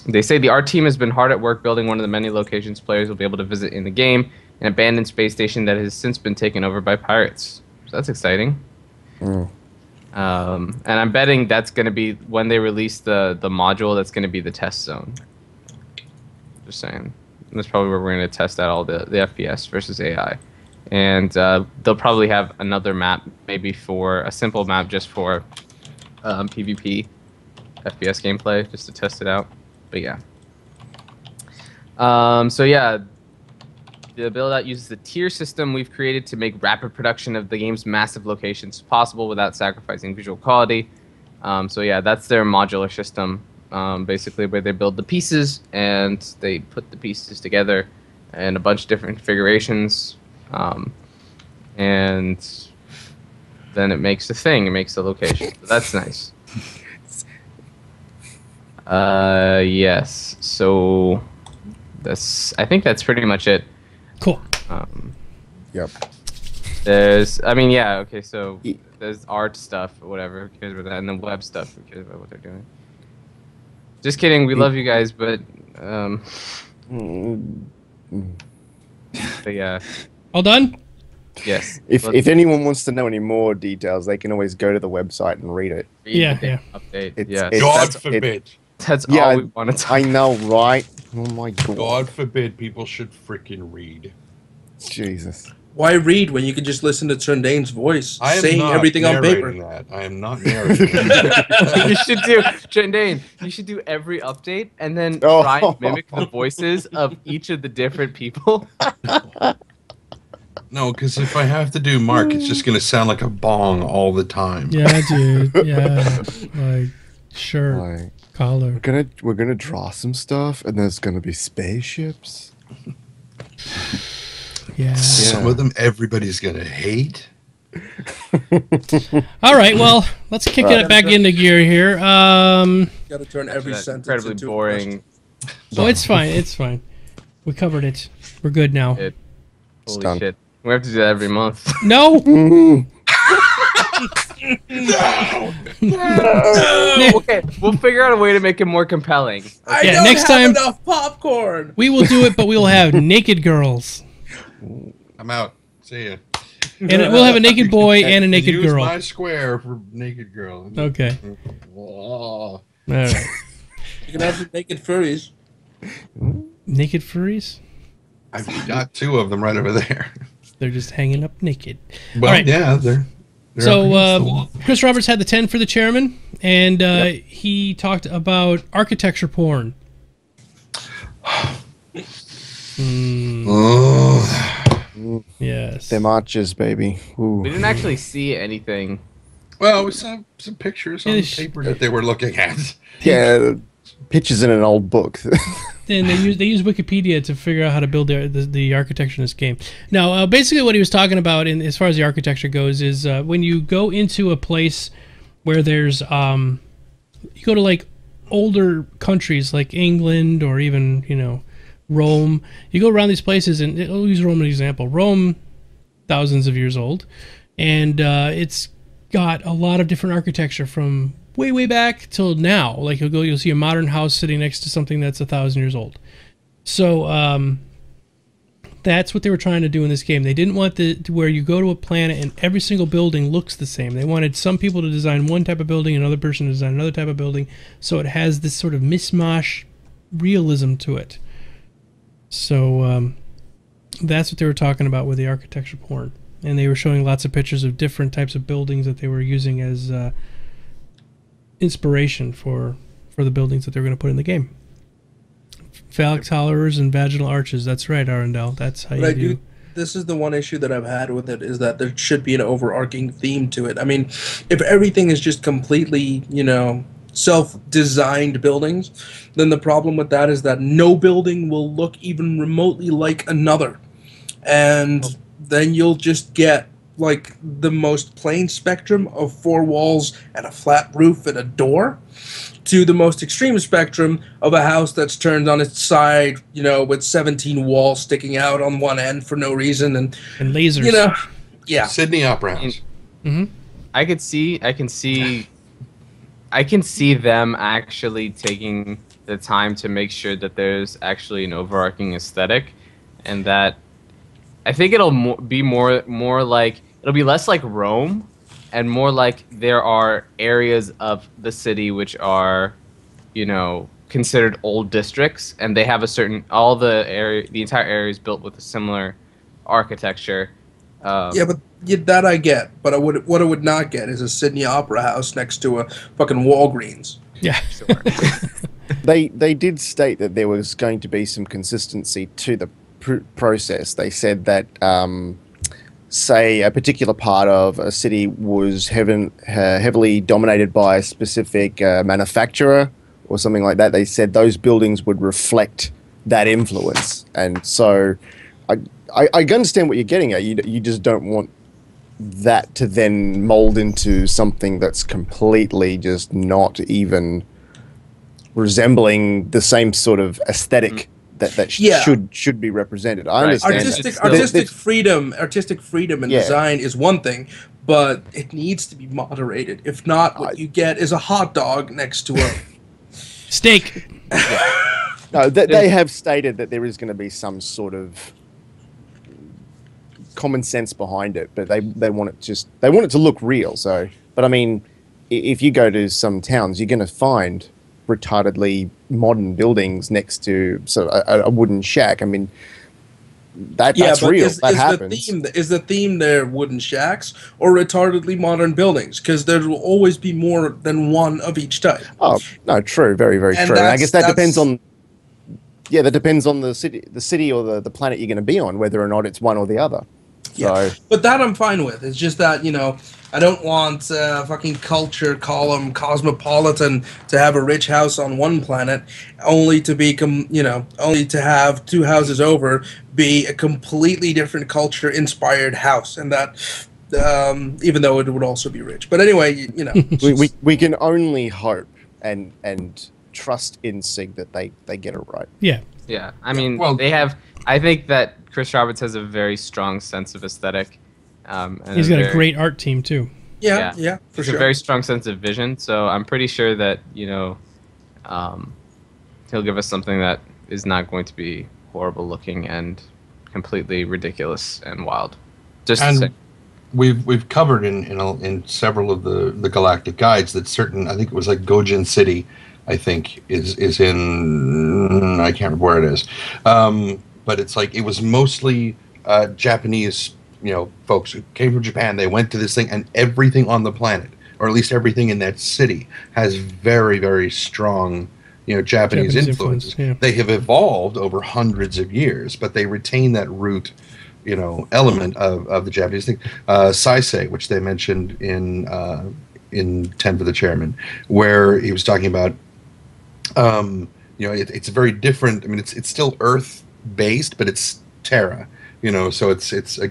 They say the art team has been hard at work building one of the many locations players will be able to visit in the game, an abandoned space station that has since been taken over by pirates. So that's exciting. And I'm betting that's going to be, when they release the module, that's going to be the test zone. Just saying. That's probably where we're going to test out all the FPS versus AI. And they'll probably have another map, maybe for a simple map just for PvP FPS gameplay, just to test it out. But yeah. So yeah, the build-out uses the tier system we've created to make rapid production of the game's massive locations possible without sacrificing visual quality. So yeah, that's their modular system, basically where they build the pieces and they put the pieces together in a bunch of different configurations. And then it makes the thing, it makes the location. So that's nice. Yes. So I think that's pretty much it. Cool. Yep. I mean, yeah, okay, so there's art stuff or whatever, who cares about that, and then web stuff, who cares about what they're doing. Just kidding, we love you guys, but yeah. All done? Yes. If anyone wants to know any more details, they can always go to the website and read it. Yeah. Update. It's- Yeah. it's- God that's- forbid. That's Yeah, all we want to talk I know, right? Oh my god. God forbid people should freaking read. Jesus. Why read when you can just listen to Trendane's voice I am saying not everything on paper? narrating that. I am not narrating that. You should do, Trendane, you should do every update and then Oh. try and mimic the voices of each of the different people. No, because if I have to do Mark, it's just going to sound like a bong all the time. Yeah, dude. Yeah. Like, shirt, Like, collar. we're gonna draw some stuff, and there's gonna be spaceships. Yeah. Some of them everybody's going to hate. All right, well, let's kick it back into gear here. Got to turn every That's sentence incredibly into boring. Oh, it's fine. It's fine. We covered it. We're good now. Holy done. shit. We have to do that every month. No. Okay, we'll figure out a way to make it more compelling. I Yeah, don't next have time- enough popcorn. We will do it, but we will have naked girls. I'm out. See ya. And we'll have a naked boy and a naked Use girl. my square for naked girl. Okay. Oh. All right. You can have the naked furries. Naked furries? I've got 2 of them right over there. They're just hanging up naked. Well, All right. yeah, they're So up against the wall. Chris Roberts had the 10 for the chairman, and he talked about architecture porn. Oh. Yes. Them arches, baby. Ooh. We didn't actually see anything. Well, we saw some pictures on the Ish. paper that they were looking at. Yeah, pictures in an old book. And they use Wikipedia to figure out how to build the architecture in this game. Now, basically, what he was talking about, in as far as the architecture goes, is when you go into a place where there's you go to like older countries like England or even Rome. You go around these places, and I'll use Rome as an example. Rome, thousands of years old, and it's got a lot of different architecture from way back till now. Like you'll see a modern house sitting next to something that's 1,000 years old. So that's what they were trying to do in this game. They didn't want where you go to a planet and every single building looks the same. They wanted some people to design one type of building, another person to design another type of building, so it has this sort of mishmash realism to it. So that's what they were talking about with the architecture porn. And they were showing lots of pictures of different types of buildings that they were using as inspiration for the buildings that they were going to put in the game. Phallic towers and vaginal arches. That's right, Arundel. That's how you do. This is the one issue that I've had with it, is that there should be an overarching theme to it. I mean, if everything is just completely, self-designed buildings, then the problem with that is that no building will look even remotely like another. And then you'll just get like the most plain spectrum of 4 walls and a flat roof and a door, to the most extreme spectrum of a house that's turned on its side, with 17 walls sticking out on one end for no reason, and lasers. Yeah. Sydney Opera House. Mm-hmm. I can see them actually taking the time to make sure that there's actually an overarching aesthetic, and that I think it'll be more like, it'll be less like Rome and more like there are areas of the city which are, considered old districts, and they have a certain, the entire area is built with a similar architecture. That I get, but what I would not get is a Sydney Opera House next to a fucking Walgreens. Yeah. They did state that there was going to be some consistency to the process. They said that, say, a particular part of a city was heavily dominated by a specific manufacturer or something like that. They said those buildings would reflect that influence. And so I understand what you're getting at. You just don't want that to then mold into something that's completely just not even resembling the same sort of aesthetic that should be represented. I understand artistic freedom and design is one thing, but it needs to be moderated. If not, what you get is a hot dog next to a steak. No, they have stated that there is going to be some sort of common sense behind it, but they want it to look real. So, but I mean, if you go to some towns, you're going to find retardedly modern buildings next to a wooden shack. I mean, that's real. That happens. Is the theme there wooden shacks or retardedly modern buildings? Because there will always be more than one of each type. Oh no, true, very very true. And I guess that depends on. Yeah, that depends on the city or the planet you're going to be on, whether or not it's one or the other. Yeah, but that I'm fine with. It's just that, I don't want fucking culture column cosmopolitan to have a rich house on one planet, only to only to have 2 houses over be a completely different culture inspired house, and that even though it would also be rich. But anyway, we can only hope and trust in SIG that they get it right. Yeah. Yeah. I mean, I think that Chris Roberts has a very strong sense of aesthetic. He's got a great art team too. Yeah, for He's sure. a very strong sense of vision, so I'm pretty sure that he'll give us something that is not going to be horrible looking and completely ridiculous and wild. Just to say. And we've covered in several of the galactic guides that certain, I think it was like Gojin City, I think is in, I can't remember where it is, but it's like it was mostly Japanese folks who came from Japan. They went to this thing, and everything on the planet, or at least everything in that city, has very, very strong Japanese influences. Yeah. They have evolved over hundreds of years, but they retain that root element of the Japanese thing. Saisei, which they mentioned in 10 for the Chairman, where he was talking about it's very different. I mean, it's still Earth based, but it's Terra. So it's a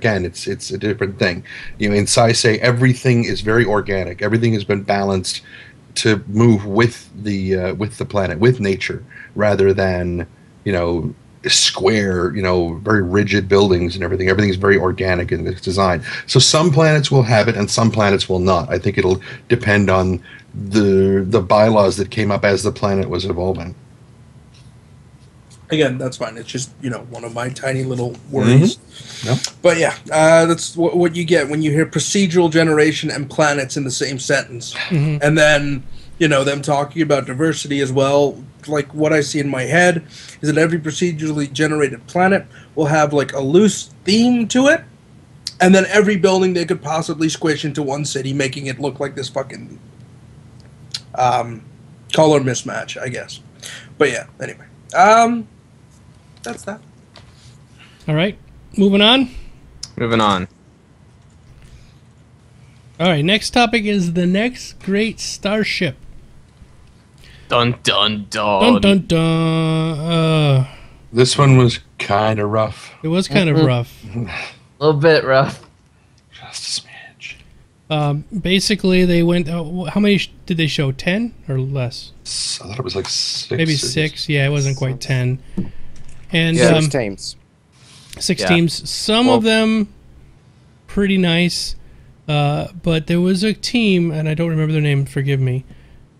different thing. In Saisei, everything is very organic. Everything has been balanced to move with the planet, with nature, rather than square, very rigid buildings and everything. Everything's very organic in its design. So some planets will have it, and some planets will not. I think it'll depend on the bylaws that came up as the planet was evolving. Again, that's fine. It's just one of my tiny little worries. Yep. But yeah, that's what you get when you hear procedural generation and planets in the same sentence, and then them talking about diversity as well. Like what I see in my head is that every procedurally generated planet will have like a loose theme to it, and then every building they could possibly squish into one city, making it look like this fucking color mismatch, I guess. But yeah, anyway. That's that. All right, moving on. Moving on. All right, next topic is the next great Starship. Dun dun dun. Dun dun dun. This one was kind of rough. It was kind of rough. A little bit rough. Just a smidge. Basically, they went. How many did they show? 10 or less? I thought it was like 6. Maybe 6. Yeah, it wasn't quite 10. And 6 teams. 6 Yeah. teams. Some of them pretty nice, but there was a team, and I don't remember their name. Forgive me.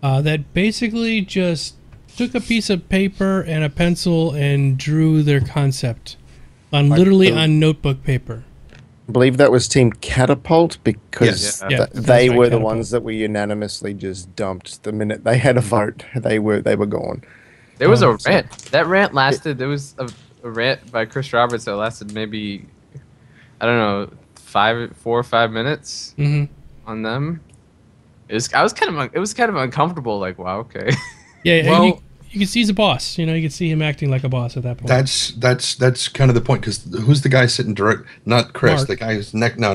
That basically just took a piece of paper and a pencil and drew their concept on notebook paper. I believe that was Team Catapult because Yes. Yeah, they that's were right, the Catapult. ones that were unanimously just dumped the minute they had a vote. They were gone. There was a rant. That rant lasted. There was a rant by Chris Roberts that lasted maybe, I don't know, 4 or 5 minutes on them. It was kind of uncomfortable. Like, wow, okay. Yeah, Well- you can see he's a boss. You can see him acting like a boss at that point. That's kind of the point, because who's the guy sitting direct? Not Chris. Mark. The guy who's next. No,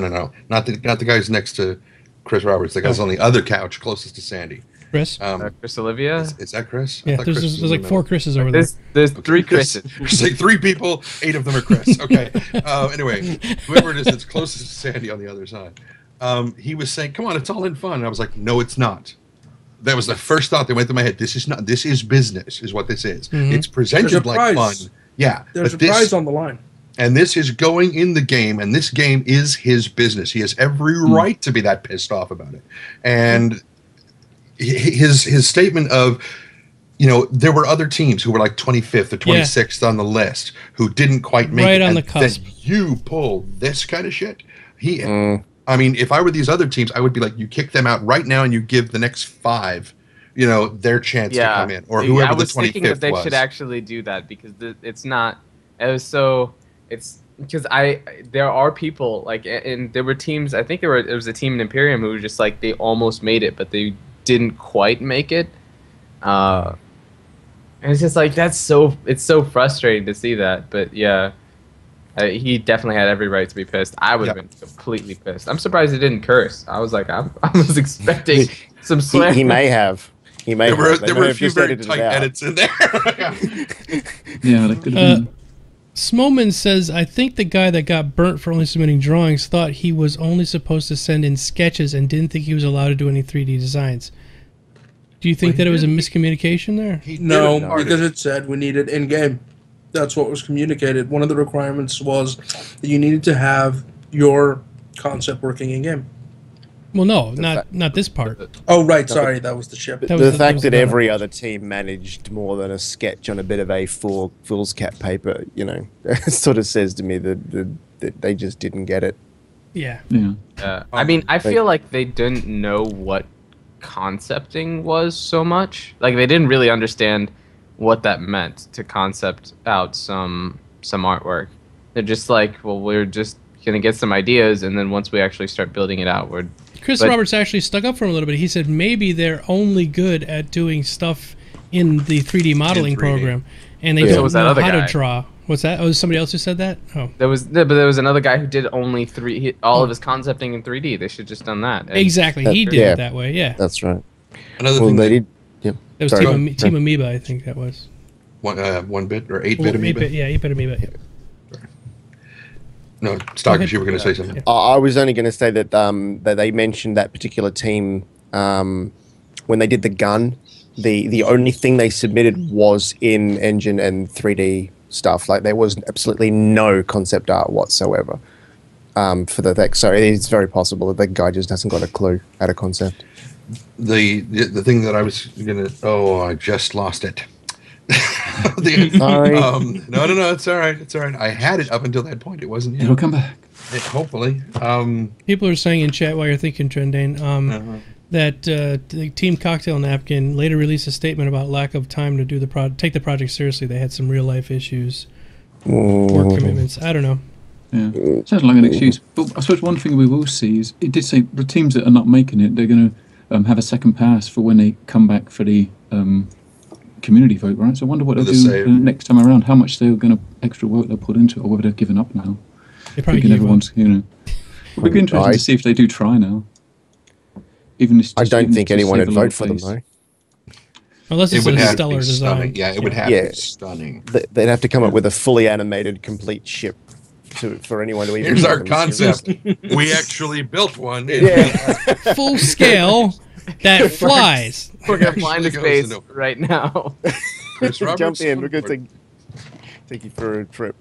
not the guy who's next to Chris Roberts. The guy's on the other couch closest to Sandy. Chris? Chris Olivia. Is that Chris? I Yeah, thought there's Chris was like in the 4 middle. Chris's over there. There's 3 Chris's. There's like 3 people. 8 of them are Chris. Okay. Anyway, whoever it is that's closest to Sandy on the other side, he was saying, "Come on, it's all in fun." And I was like, "No, it's not." That was the first thought that went through my head. This is not. This is business. Is what this is. It's presented There's a like prize. fun. Yeah, There's a but prize on the line. and this is going in the game, and this game is his business. He has every right to be that pissed off about it. And his statement of, there were other teams who were like 25th or 26th on the list who didn't quite make Right it. on And the cusp. then you pull this kind of shit. I mean, if I were these other teams, I would be like, you kick them out right now and you give the next 5, their chance to come in, or whoever I was the 25th thinking that they was. should actually do that because it's not. It's because there are people like, and there were teams. I think there was a team in Imperium who were just like they almost made it, but they didn't quite make it. And it's just like it's so frustrating to see that. But yeah. He definitely had every right to be pissed. I would have been completely pissed. I'm surprised he didn't curse. I was like, I was expecting some swear. He may have. He may There were, have. They there may were a have few just very edited it tight out. edits in there. Yeah, they could have been. Smoman says, I think the guy that got burnt for only submitting drawings thought he was only supposed to send in sketches and didn't think he was allowed to do any 3D designs. Do you think that it was a miscommunication there? No, because it said we need it in game. That's what was communicated. One of the requirements was that you needed to have your concept working in game. Well, no, not this part. Oh, right. Sorry, that was the ship. That was The that fact was that the- every other team managed more than a sketch on a bit of A4 foolscap paper, sort of says to me that they just didn't get it. Yeah. Yeah. I mean, I feel like they didn't know what concepting was so much. Like they didn't really understand what that meant to concept out some artwork. They're just like, well, we're just gonna get some ideas, and then once we actually start building it out, Chris But- Roberts actually stuck up for him a little bit. He said maybe they're only good at doing stuff in the 3D modeling 3D. program, and they But so don't was that know other how to guy. draw. What's that? Oh, somebody else who said that? Oh, there was another guy who did only all of his concepting in 3D. They should just done that. And exactly. He did yeah. it that way. Yeah, That's right. Another Well, thing they that did. Yeah. that was Sorry. Team Amoeba. I think that was 1 bit or 8-bit amoeba. 8-bit, yeah, 8-bit Amoeba. Yeah. No, Starkers, you were going to say something. I was only going to say that that they mentioned that particular team when they did the gun. The only thing they submitted was in engine and 3D stuff. Like there was absolutely no concept art whatsoever for the thing. So it is very possible that the guy just hasn't got a clue at a concept. The thing that I was going to... Oh, I just lost it. Sorry. No, it's all right. It's all right. I had it up until that point. It wasn't It'll come back. hopefully. People are saying in chat while you're thinking, Trendane, that the Team Cocktail Napkin later released a statement about lack of time to do take the project seriously. They had some real life issues, work commitments. I don't know. Yeah, sounds like an excuse. But I suppose one thing we will see is it did say the teams that are not making it, they're going to have a second pass for when they come back for the community vote, right? So I wonder what they'll do next time around. How much they're going to extra work they'll put into it, or whether they've given up now. They probably Thinking gave up. everyone's, it'll be interesting to see if they do try now. Even if I don't even think to anyone save would a lot vote of for them face. though. Unless It it's would a have to stellar be design. stunning. Yeah, it would have to be stunning. They'd have to come up with a fully animated, complete ship for anyone to even. Here's our them concept. seriously. We actually built one. Full scale that flies. we're gonna fly into Actually goes space into- right now. Chris Jump Roberts in. on We're going to board. take you for a trip.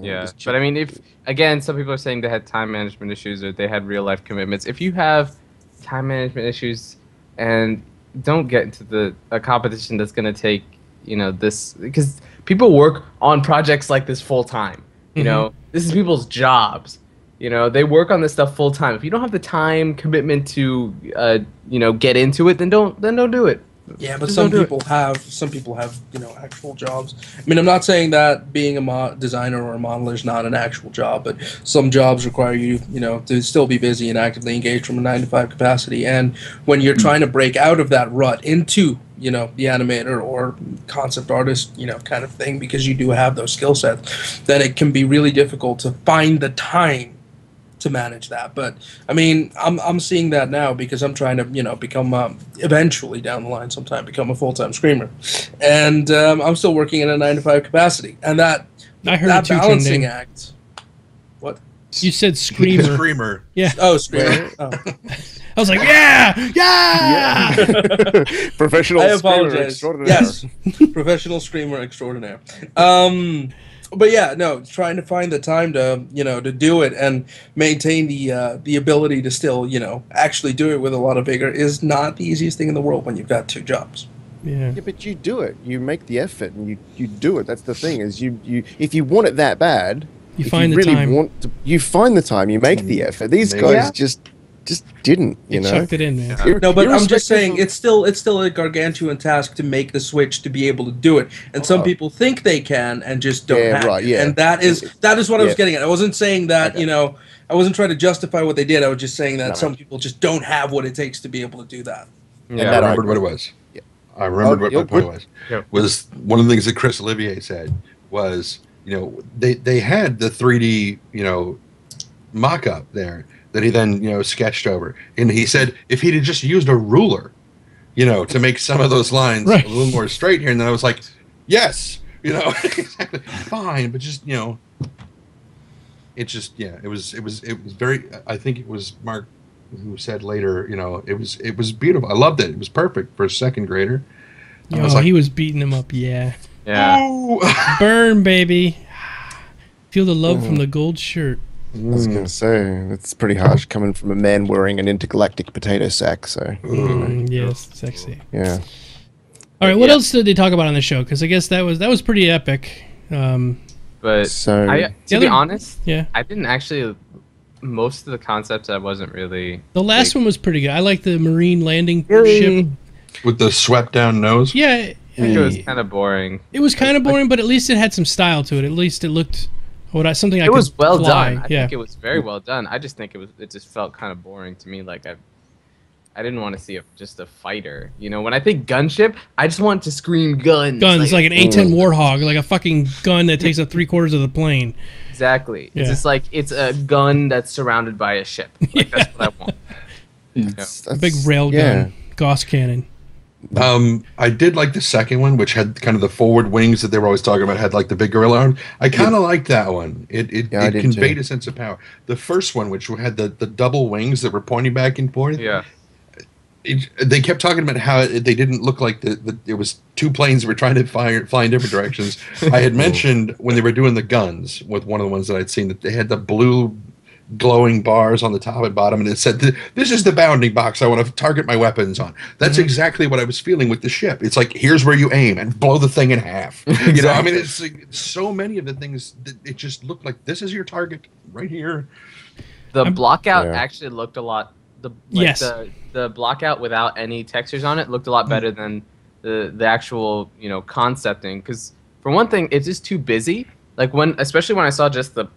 Yeah, Just but I mean, if again, some people are saying they had time management issues or they had real life commitments. If you have time management issues and don't get into a competition that's going to take this, because people work on projects like this full time. You know, this is people's jobs. They work on this stuff full time. If you don't have the time commitment to get into it, then don't do it. Yeah, but Just some don't do people have actual jobs. I mean, I'm not saying that being a designer or a modeler is not an actual job, but some jobs require you to still be busy and actively engaged from a 9-to-5 capacity. And when you're trying to break out of that rut into the animator or concept artist kind of thing, because you do have those skill sets, then it can be really difficult to find the time to manage that. But I mean, I'm seeing that now because I'm trying to become eventually down the line sometime become a full-time screamer, and I'm still working in a 9-to-5 capacity, and that I heard that it too, balancing Trendane. act. What? You said screamer. Screamer. Yeah. Oh, screamer. Oh. I was like, yeah. Professional I screamer apologize. extraordinaire. Yes, professional screamer extraordinaire. But yeah, no, trying to find the time to to do it and maintain the ability to still actually do it with a lot of vigor is not the easiest thing in the world when you've got 2 jobs. Yeah. Yeah, but you do it. You make the effort, and you do it. That's the thing. Is you if you want it that bad, You if find you the really time. want to, you find the time. You make the effort. These Maybe. guys Yeah. just didn't. You know. Chucked it in, man. No, but I'm just Irrespective saying of- it's still a gargantuan task to make the switch to be able to do it, and some people think they can and just don't Yeah, have right, it. yeah. And that is what I was Yeah. getting at. I wasn't saying that Okay. I wasn't trying to justify what they did. I was just saying that No, some right. people just don't have what it takes to be able to do that. I that I remembered what it agree. was. I remembered what you're my point good. was. Yeah. Was one of the things that Chris Olivier said was, they had the 3D, mock-up there that he then, sketched over. And he said if he'd have just used a ruler, to make some of those lines Right. a little more straight here, and then I was like, yes, exactly, fine, but just, it just, it was very, I think it was Mark who said later, it was beautiful. I loved it. It was perfect for a second grader. I was Oh, like, he was beating him up. Yeah. Yeah. "Ooh." Burn, baby. Feel the love from the gold shirt. I was going to say, that's pretty harsh coming from a man wearing an intergalactic potato sack, so... Yes, sexy. Yeah. All right, what else did they talk about on the show? Because I guess that was pretty epic. But So- to be honest, Yeah. I didn't actually. Most of the concepts I wasn't really. The last one was pretty good. I like the marine landing Really? ship. With the swept down nose. Yeah, I think it was kind of boring. it was kind of boring, but at least it had some style to it. At least it looked something I It could was well fly. done. I Yeah. think it was very well done. I just think it just felt kind of boring to me. Like I didn't want to see just a fighter. You know, when I think gunship, I just want to scream guns. Guns like an A-10 Warthog, like a fucking gun that takes up 3/4 of the plane. Exactly. Yeah. It's just like it's a gun that's surrounded by a ship. Like that's what I want. A big rail gun, Gauss cannon. I did like the second one, which had kind of the forward wings that they were always talking about, had like the big gorilla arm. I kind of liked that one. It I did conveyed too. a sense of power. The first one, which had the double wings that were pointing back and forth, Yeah. they kept talking about how they didn't look like it was two planes that were trying to fly in different directions. I had mentioned when they were doing the guns with one of the ones that I'd seen that they had the blue glowing bars on the top and bottom, and it said, "This is the bounding box I want to target my weapons on." That's exactly what I was feeling with the ship. It's like, here's where you aim and blow the thing in half. You know, I mean, it's like, so many of the things that it just looked like this is your target right here. The blockout Yeah. actually looked a lot. Yes. The blockout without any textures on it looked a lot better than the actual concepting. Because for one thing, it's just too busy. Like especially when I saw just the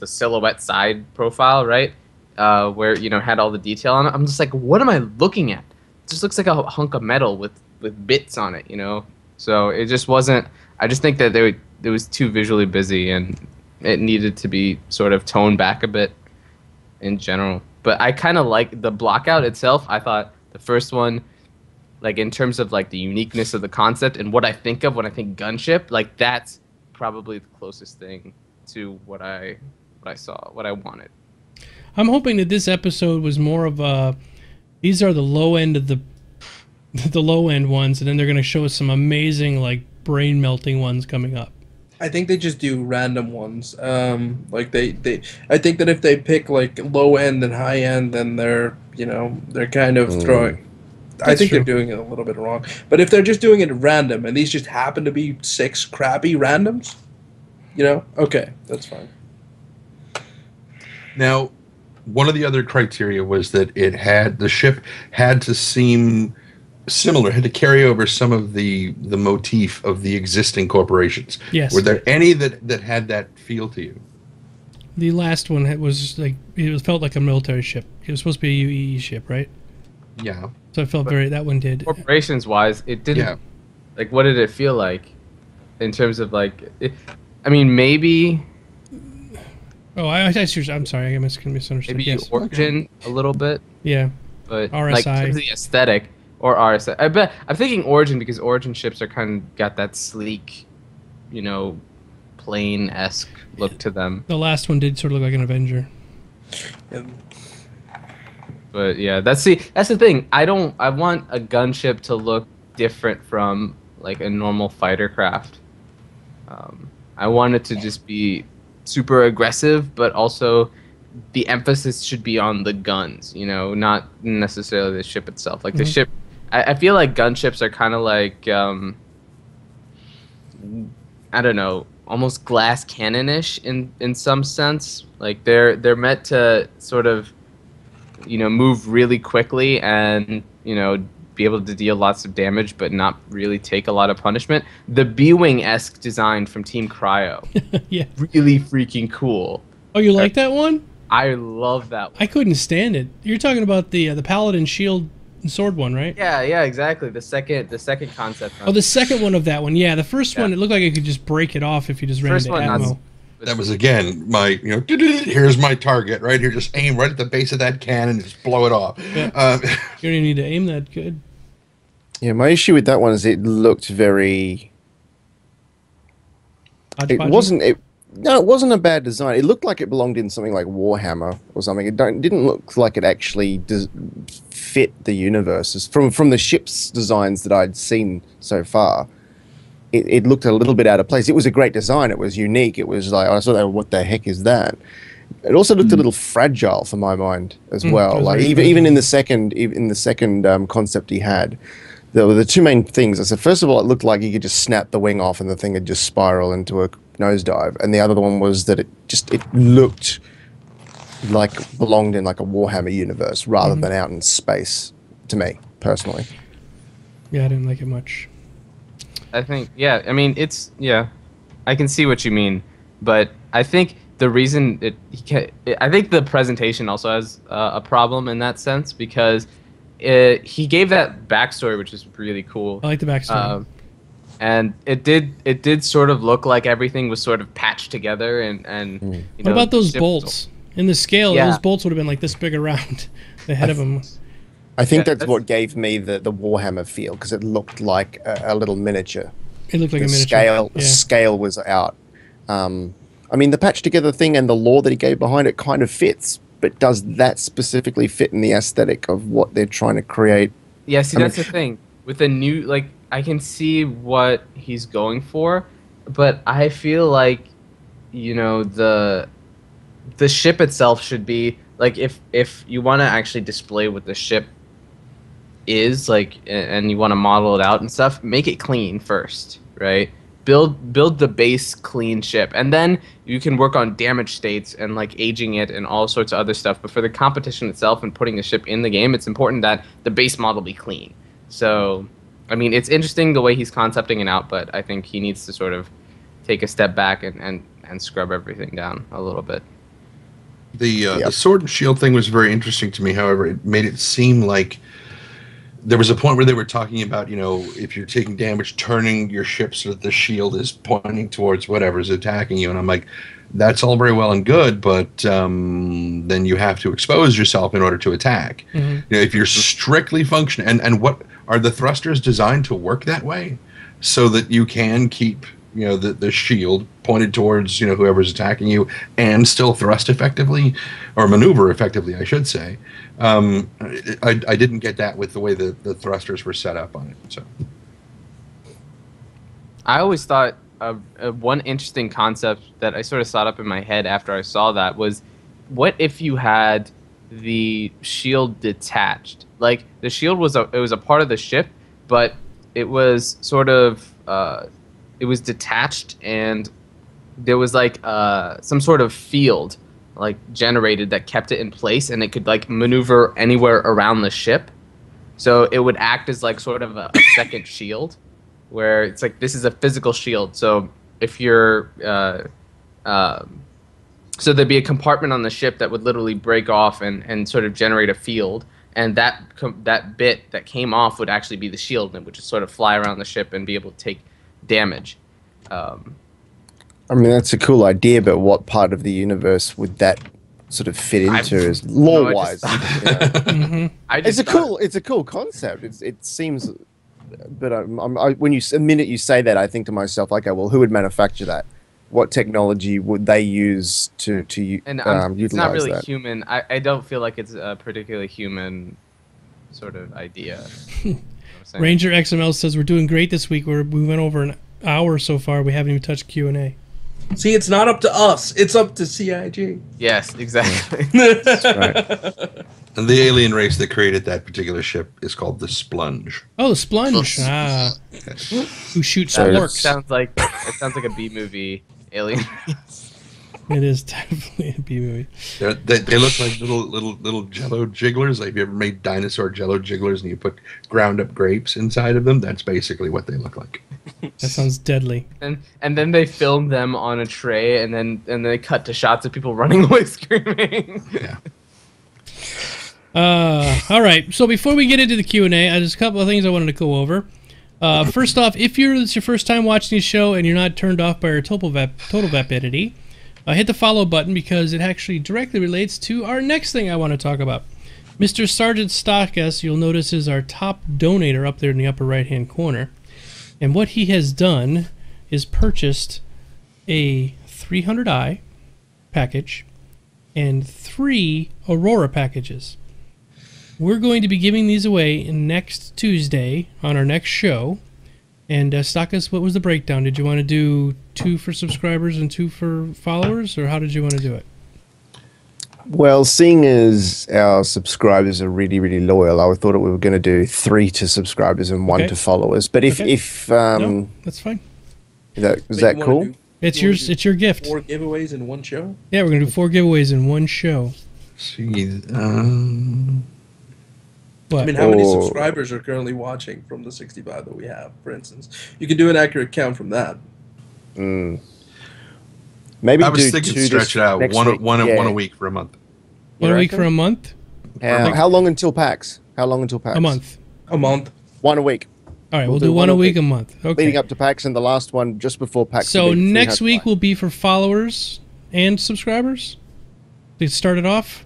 silhouette side profile, right, where had all the detail on it. I'm just like, what am I looking at? It just looks like a hunk of metal with bits on it, So it just wasn't. I just think that it was too visually busy, and it needed to be sort of toned back a bit in general. But I kind of like the blockout itself. I thought the first one, like in terms of like the uniqueness of the concept and what I think of when I think gunship, like that's probably the closest thing to what I saw, what I wanted. I'm hoping that this episode was more of a. These are the low end of the low end ones, and then they're going to show us some amazing like brain melting ones coming up. I think they just do random ones. Like they I think that if they pick like low end and high end, then they're kind of throwing. I think they're doing it a little bit wrong. But if they're just doing it random, and these just happen to be 6 crappy randoms, okay, that's fine. Now, one of the other criteria was that the ship had to seem similar, had to carry over some of the motif of the existing corporations. Yes. Were there any that had that feel to you? The last one felt like a military ship. It was supposed to be a UEE ship, right? Yeah. So I felt that one did. Corporations wise, it didn't. Yeah. Like, what did it feel like in terms of like? Maybe. Oh, I'm sorry, I misunderstood. Maybe Yes. Origin a little bit, Yeah. but RSI. like in terms of the aesthetic or RSI. I bet I'm thinking Origin because Origin ships are kind of got that sleek, plane-esque look to them. The last one did sort of look like an Avenger. But yeah, that's the thing. I want a gunship to look different from like a normal fighter craft. I want it to just be super aggressive, but also the emphasis should be on the guns, not necessarily the ship itself. Like the ship, I feel like gunships are kind of like, I don't know, almost glass cannon-ish in some sense. Like they're meant to sort of, move really quickly and, be able to deal lots of damage, but not really take a lot of punishment. The B-Wing-esque design from Team Cryo. Yeah. Really freaking cool. Oh, you like that one? I love that one. I couldn't stand it. You're talking about the Paladin shield and sword one, right? Yeah, exactly. The second concept. Oh, the second one of that one. Yeah, the first one, it looked like you could just break it off if you just ran First into one, ammo. That was, again, my, here's my target, right here. Just aim right at the base of that cannon and just blow it off. Yeah. You don't even need to aim that good. Yeah, my issue with that one is it looked very... Hodgepodge? No, it wasn't a bad design. It looked like it belonged in something like Warhammer or something. It didn't look like it actually fit the universe. From the ship's designs that I'd seen so far, it looked a little bit out of place. It was a great design. It was unique. It was like, I thought, what the heck is that? It also looked a little fragile for my mind as well. was Like very even in the second concept he had, there were the two main things. I said, first of all, it looked like you could just snap the wing off and the thing would just spiral into a nosedive. And the other one was that it looked like belonged in like a Warhammer universe rather than out in space. To me personally. Yeah, I didn't like it much. I think, yeah, I mean, I can see what you mean, but I think the reason I think the presentation also has a problem in that sense, because he gave that backstory, which is really cool. I like the backstory. And it did sort of look like everything was sort of patched together, and you What know, about those the ship bolts? In the scale, Yeah. those bolts would have been like this big around the head of them. I think Yeah, that's what gave me the Warhammer feel, because it looked like a little miniature. It looked like The a miniature. scale was out. I mean, the patch together thing and the lore that he gave behind it kind of fits, but does that specifically fit in the aesthetic of what they're trying to create? Yeah, see, I that's the thing. With the new, like, I can see what he's going for, but I feel like, you know, the ship itself should be, like, if you want to actually display what the ship is, like, and you want to model it out and stuff, make it clean first, right? Build the base clean ship, and then you can work on damage states and like aging it and all sorts of other stuff. But for the competition itself and putting the ship in the game, it's important that the base model be clean. So, I mean, it's interesting the way he's concepting it out, but I think he needs to sort of take a step back and scrub everything down a little bit. The sword and shield thing was very interesting to me. However, it made it seem like there was a point where they were talking about, you know, if you're taking damage, turning your ship so that the shield is pointing towards whatever's attacking you. And I'm like, that's all very well and good, but then you have to expose yourself in order to attack. You know, if you're strictly functioning, and what are the thrusters designed to work that way, so that you can keep, you know, the shield pointed towards, you know, whoever's attacking you and still thrust effectively, or maneuver effectively, I should say. I didn't get that with the way the thrusters were set up on it. So I always thought one interesting concept that I sort of thought up in my head after I saw that was, what if you had the shield detached? Like, the shield was a part of the ship, but it was sort of it was detached, and there was like some sort of field like generated that kept it in place, and it could like maneuver anywhere around the ship. So it would act as like sort of a second shield, where it's like, this is a physical shield. So if you're so there'd be a compartment on the ship that would literally break off and sort of generate a field, and that bit that came off would actually be the shield, and it would just sort of fly around the ship and be able to take damage. I mean, that's a cool idea, but what part of the universe would that sort of fit into, as lore-wise? It's a cool concept. It seems, but when the minute you say that, I think to myself, okay, well, who would manufacture that? What technology would they use to utilize it's not really that? human. I don't feel like it's a particularly human sort of idea. You know what I'm saying? Ranger XML says we're doing great this week. We went over an hour so far. We haven't even touched Q&A. See, it's not up to us. It's up to CIG. Yes, exactly. That's right. and the alien race that created that particular ship is called the Splunge. Oh, the Splunge. Who shoots orcs. Sounds like a B movie alien. It is definitely a B movie. They look like little Jello jigglers. Like, if you ever made dinosaur Jello jigglers and you put ground up grapes inside of them, that's basically what they look like. That sounds deadly. And then they filmed them on a tray, and then they cut to shots of people running away screaming. Yeah. All right. So before we get into the Q&A, there's a couple of things I wanted to go over. First off, if it's your first time watching the show and you're not turned off by our total vapidity, hit the follow button, because it actually directly relates to our next thing I want to talk about. Mr. Sergeant StarCast, you'll notice, is our top donator up there in the upper right-hand corner. And what he has done is purchased a 300i package and 3 Aurora packages. We're going to be giving these away next Tuesday on our next show. And Stakas, what was the breakdown? Did you want to do 2 for subscribers and 2 for followers, or how did you want to do it? Well, seeing as our subscribers are really, really loyal, I thought we were going to do 3 to subscribers and 1 Okay. to followers. But if Okay. if No, that's fine. is that But that you wanna cool? do- It's you wanna yours. do It's your gift. 4 giveaways in one show. Yeah, we're gonna do 4 giveaways in one show. See, What? I mean, how many Or- subscribers are currently watching from the 65 that we have, for instance? You can do an accurate count from that. Maybe I was do thinking 2 stretch it out next one week. one Yeah. a week for a month. One You week reckon? for a month? How long until PAX? How long until PAX? A month. A month. 1 a week. All right, We'll we'll do do one one a a week week. a month. Okay. Leading up to PAX, and the last one just before PAX. So will be next week 300. will be for followers and subscribers. To start it off.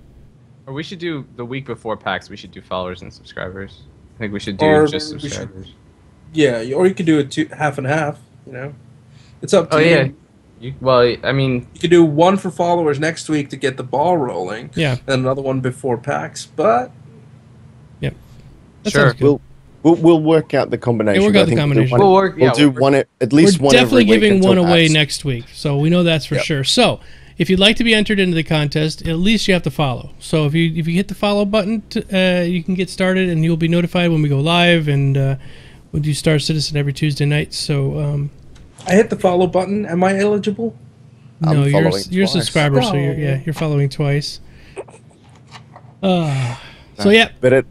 Or we should do the week before PAX. We should do followers and subscribers. I think we should do Or just we should- subscribers. Yeah, or you could do it half and half. You know, it's up to Oh you. yeah. Well, I mean, You could do 1 for followers next week to get the ball rolling. Yeah. And another one before PAX. But Yep. That Sure. sounds good. We'll work out the combination. Yeah, work but out I the think combination. We'll, We'll work- we'll yeah, do we'll work- one at least We're one definitely every week giving until one away PAX. next week, so we know that's for Yep. sure. So if you'd like to be entered into the contest, at least you have to follow. So if you hit the follow button, you can get started, and you'll be notified when we go live. And we'll do Star Citizen every Tuesday night. So I hit the follow button. Am I eligible? I'm no, you're following a twice. subscriber, so you're following twice. So yeah, But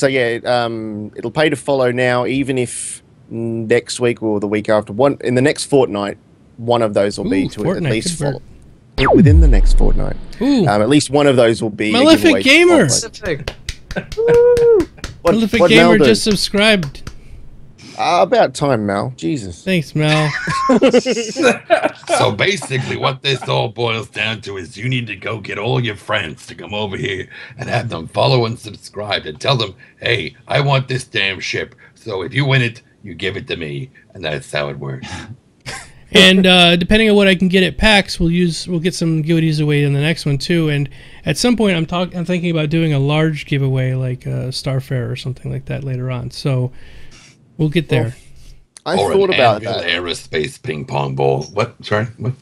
it'll pay to follow now, even if next week or the week after, in the next fortnight, one of those will be Ooh, to at fortnight, least good follow. Within the next fortnight, ooh, at least one of those will be. a Malefic giveaway to Gamer! follow. Prolific what Gamer Mel do? just subscribed. About time, Mal. Jesus. Thanks, Mel. So basically, what this all boils down to is you need to go get all your friends to come over here and have them follow and subscribe and tell them, hey, I want this damn ship. So if you win it, you give it to me. And that's how it works. And depending on what I can get at PAX, we'll get some goodies away in the next one too. And at some point, I'm thinking about doing a large giveaway like Starfare or something like that later on. So we'll get there. I or thought an about Anvil that. aerospace ping pong ball. What? Sorry? What?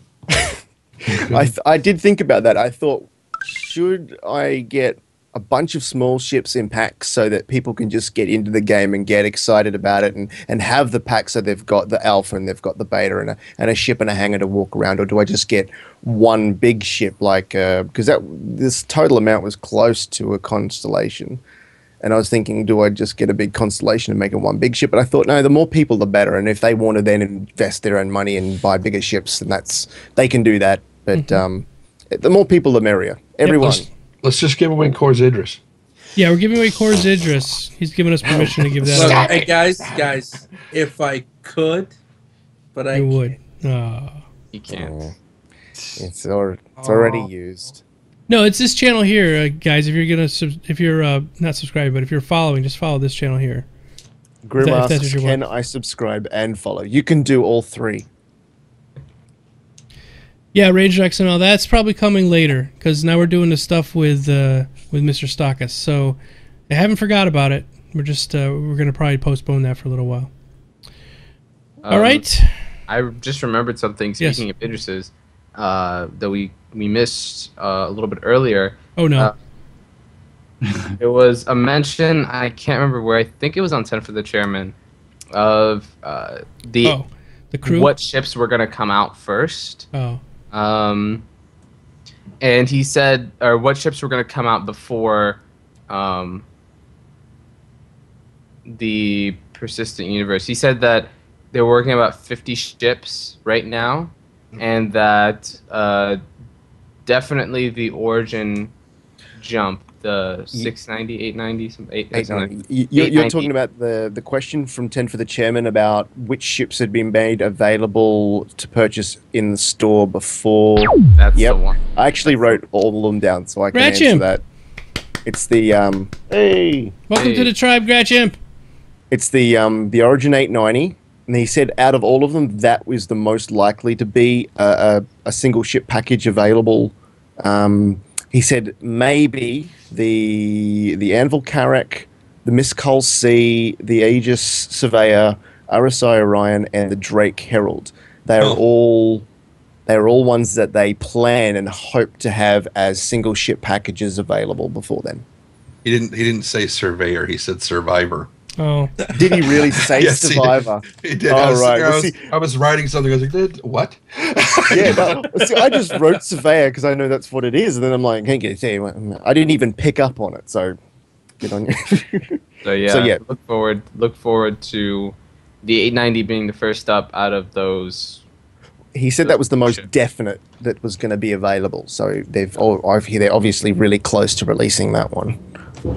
I did think about that. I thought, should I get a bunch of small ships in packs so that people can just get into the game and get excited about it and have the pack so they've got the alpha and they've got the beta and a ship and a hangar to walk around? Or do I just get one big ship because this total amount was close to a constellation? And I was thinking, do I just get a big constellation and make it one big ship? But I thought, no, the more people, the better. And if they want to then invest their own money and buy bigger ships, then they can do that. But the more people, the merrier. Everyone. Let's just give away Cor's Idris. Yeah, we're giving away Cor's Idris. He's given us permission to give that Look, away. hey guys, if I could, but I I would. you can't. It's already used. No, it's this channel here, guys. If you're not subscribed, but if you're following, just follow this channel here. Grim If that's asks, what you can want. I subscribe and follow? You can do all 3. Yeah, Rage XML. That's probably coming later because now we're doing the stuff with Mr. StarCast. So I haven't forgot about it. We're just we're gonna probably postpone that for a little while. All right. I just remembered something. Yes. Speaking of Idris's, that we missed a little bit earlier. Oh no. It was a mention. I can't remember where. I think it was on 10 for the Chairman of the crew. what ships were gonna come out first. Oh. And he said, or what ships were going to come out before the Persistent Universe. He said that they were working about 50 ships right now, and that definitely the Origin jump, the 690, 890, some 890. You're talking about the question from 10 for the Chairman about which ships had been made available to purchase in the store before. That's Yep. the one. I actually wrote all of them down so I can Gratchimp. answer that. It's the hey. Welcome to the tribe, Gratchimp. It's the Origin 890, and he said out of all of them, that was the most likely to be a single ship package available. He said maybe the Anvil Carrack, the Miss Cull Sea, the Aegis Surveyor, RSI Orion, and the Drake Herald. They are all They're all ones that they plan and hope to have as single ship packages available before then. He didn't say surveyor. He said survivor. Oh, Did he really say Yes, he did. survivor? He did. Oh, right. Well, I was writing something. I was like, what? Yeah, no, see, I just wrote surveyor because I know that's what it is, and then I'm like, hey, I didn't even pick up on it, so good on you. So yeah, So, yeah. Look forward to the 890 being the first up out of those. He said that was the most Shit. definite that was going to be available, so they're obviously really close to releasing that one.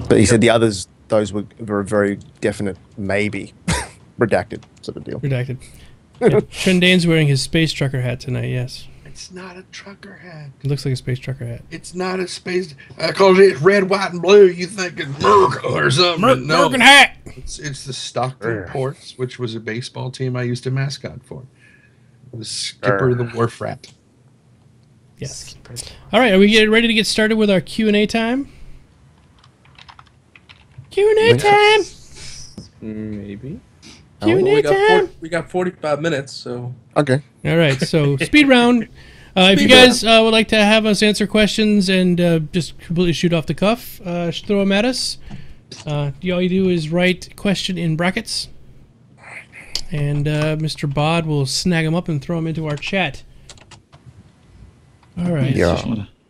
But he said the others, those were a very definite maybe, redacted sort of deal. redacted. Yeah, Trendane's wearing his space trucker hat tonight. Yes, It's not a trucker hat. it looks like a space trucker hat. It's not a space. Because it's red, white, and blue. You think it's Merc or something? No, Merkin hat. it's the Stockton Ports, which was a baseball team I used a mascot for. The skipper of the wharf rat. Yes. All right, are we getting ready to get started with our Q&A time? Q&A time. Maybe. Q&A time. We got 45 minutes, so Okay. All right, so speed round. If you guys would like to have us answer questions and just completely shoot off the cuff, throw them at us. All you do is write question in brackets, and Mr. Bod will snag them up and throw them into our chat. All right. Yeah.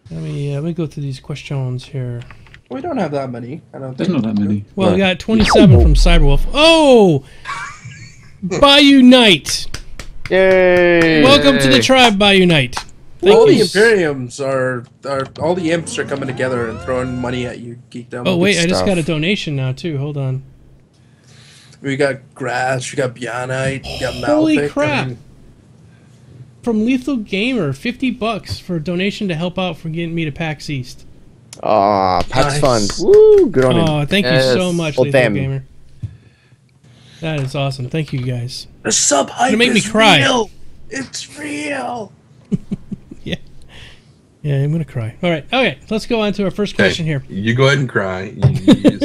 Let me go through these questions here. we don't have that many. I don't There's think. not that many. Well, we got 27 from Cyberwolf. Oh! Bayou Knight. Yay! Welcome to the tribe, Bayou Knight. Thank All the you. Imperiums are all the imps are coming together and throwing money at you, Geekdomo. Oh, wait, I just stuff. got a donation now, too. Hold on. We got Grass, we got Bionite, we got Holy Malfic. crap. From Lethal Gamer, $50 for a donation to help out for getting me to PAX East. Ah, PAX Nice. Fund. Woo, good on him. Oh, thank you Yes. so much, Well, Lethal them. Gamer. That is awesome. Thank you, guys. The sub hype Gonna make me is cry. real. It's real. Yeah, I'm going to cry. All right. Okay, let's go on to our first question here. You go ahead and cry.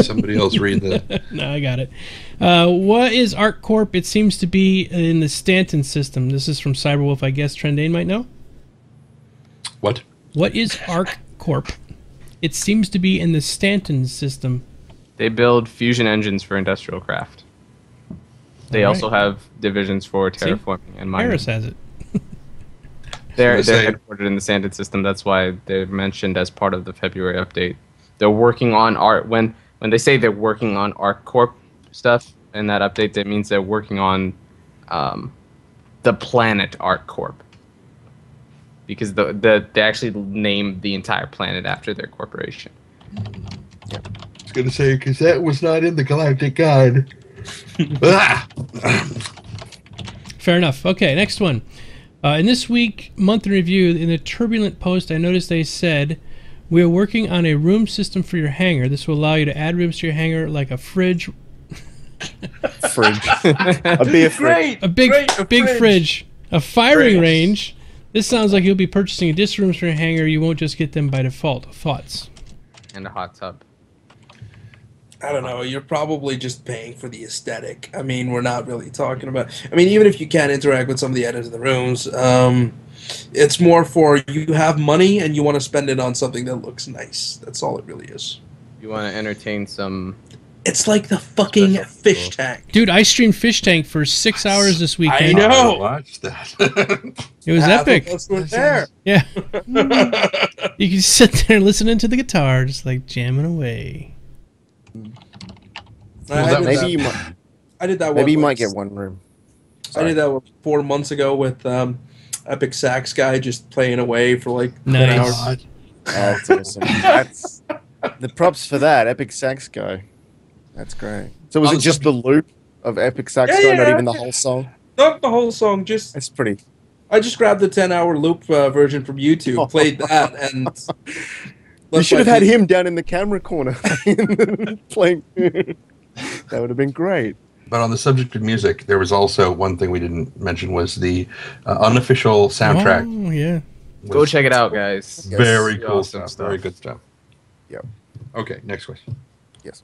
Somebody else read the. No, I got it. What is ArcCorp? It seems to be in the Stanton system. This is from Cyberwolf, I guess. Trendane might know. What? What is ArcCorp? It seems to be in the Stanton system. They build fusion engines for industrial craft. They All right. also have divisions for terraforming and mining. Harris has it. They're I say- headquartered in the Stanton system. That's why they're mentioned as part of the February update. They're working on when they say they're working on ArcCorp stuff in that update, that means they're working on the planet ArcCorp. Because they actually named the entire planet after their corporation. I was going to say, because that was not in the Galactic Guide. Ah! Fair enough. Okay, next one. In this week, month in review, in the Turbulent post, I noticed they said, we are working on a room system for your hangar. This will allow you to add rooms to your hangar like a fridge. Fridge. A beer fridge. Great. A big Great, fridge. A firing Fridge. range. This sounds like you'll be purchasing additional rooms for your hangar. You won't just get them by default. Thoughts? And a hot tub. I don't know. You're probably just paying for the aesthetic. I mean, we're not really talking about. I mean, even if you can interact with some of the editors in the rooms, it's more for you have money and you want to spend it on something that looks nice. That's all it really is. You want to entertain some... It's like the fucking Special. fish tank. Dude, I streamed Fish Tank for 6 hours this weekend. I know. Watch that. It was Half of epic. us were there. Yeah. You can sit there listening to the guitar, just like jamming away. Maybe you might. I did that. Maybe you one might once. get one room. I did that 4 months ago with Epic Sax guy just playing away for like 10 Nice. hours. Oh, that's awesome. That's the props for that Epic Sax guy. That's great. So was On it the just the loop of Epic Sax Yeah, guy, not yeah, even the yeah. whole song? Not the whole song. Just That's pretty. I just grabbed the 10-hour loop version from YouTube, played that, and You should have had him down in the camera corner playing. That would have been great. But on the subject of music, there was also one thing we didn't mention was the unofficial soundtrack. Oh, yeah. Go was check it out, guys. Yes. Very cool Awesome stuff. stuff. Very good stuff. Yep. Okay, next question. Yes.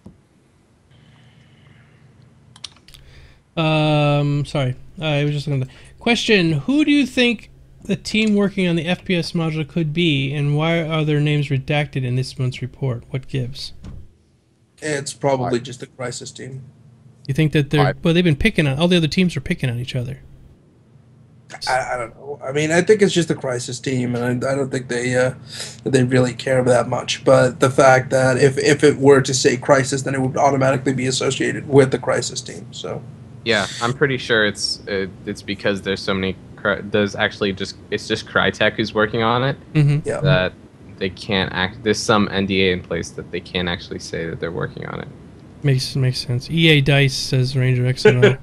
Sorry. I was just looking at the question. Who do you think the team working on the FPS module could be, and why are their names redacted in this month's report? What gives? It's probably just a crisis team. You think that they've been picking on, all the other teams are picking on each other. I don't know. I mean, I think it's just a crisis team, and I don't think they really care that much. But the fact that if it were to say crisis, then it would automatically be associated with the crisis team. So Yeah, I'm pretty sure it's because there's so many. It's just Crytek who's working on it. yeah, That they can't act. There's some NDA in place that they can't actually say that they're working on it. Makes sense. EA Dice says Ranger XNO.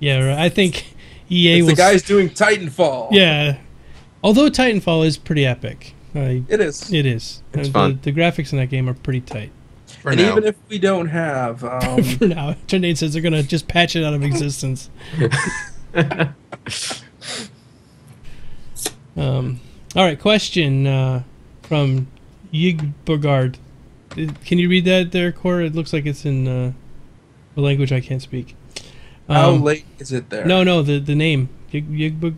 Yeah, right. I think EA it's will. the guys doing Titanfall. Yeah, although Titanfall is pretty epic. It is. It is. It's fun. The graphics in that game are pretty tight. And even if we don't have, For now, Trinidad says they're gonna just patch it out of existence. All right, question from Yigburgard. Can you read that there, Cora? It looks like it's in a language I can't speak. how late is it there? No, the name. Yigbug.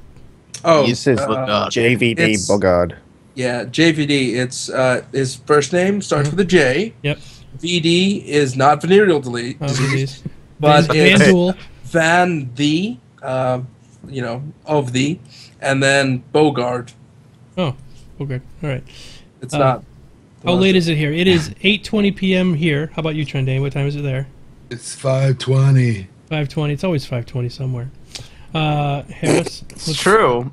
Oh, He says JVD it's- Bogard. yeah, JVD. It's his first name starts with a J. Yep. VD is not venereal disease, Disease. but Van it's Duel. Van the, of the, and then Bogard. Oh, okay. All right. It's not. How late is it here? It is 8:20 p.m. here. How about you, Trenday? What time is it there? It's 5:20. 5:20. It's always 5:20 somewhere. Harris. It's true.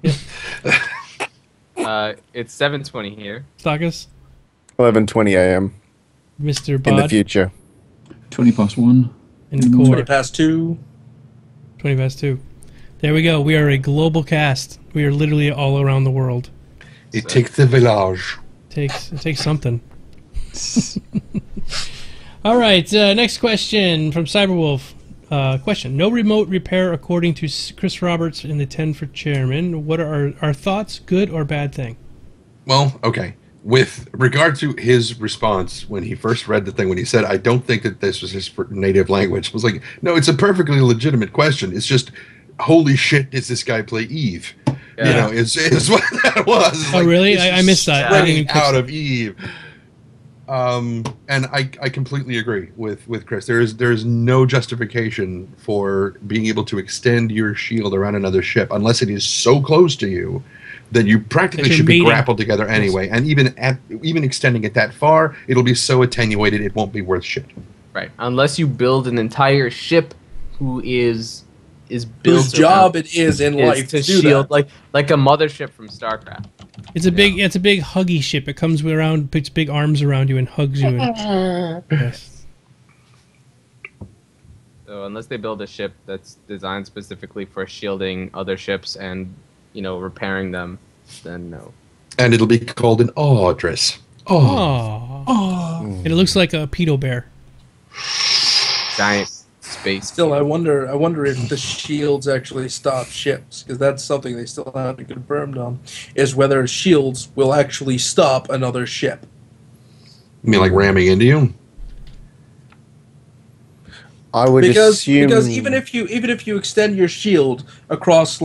Yeah. It's 7:20 here. Stockus. 11:20 a.m. Mr. in the Bod. future. 1. And 20 Core. past 2. 20 past 2. There we go. We are a global cast. We are literally all around the world. It takes the village. It takes something. All right. Next question from Cyberwolf. Question: no remote repair according to Chris Roberts in the 10 for chairman. What are our thoughts? Good or bad thing? Well, okay. With regard to his response when he first read the thing, when he said, I don't think that this was his native language, was like, no, it's a perfectly legitimate question. It's just, holy shit, does this guy play Eve? Yeah. You know, is what that was. It's Oh, like, really? it's I missed that. I didn't spreading even catch out that. of Eve. And I completely agree with Chris. There is no justification for being able to extend your shield around another ship unless it is so close to you that you practically you're should be mating. grappled together anyway. And even extending it that far, it'll be so attenuated it won't be worth shit. Right. Unless you build an entire ship who is built Whose job it is in around- life to to do shield that. like a mothership from StarCraft. It's a big huggy ship. It comes around, puts big arms around you, and hugs you. And, yes. So unless they build a ship that's designed specifically for shielding other ships and repairing them, then no. And it'll be called an Audress. And it looks like a pedo bear. Giant space. Still, I wonder if the shields actually stop ships, because that's something they still haven't been confirmed on, is whether shields will actually stop another ship. You mean like ramming into you? I would Because assume even if you extend your shield across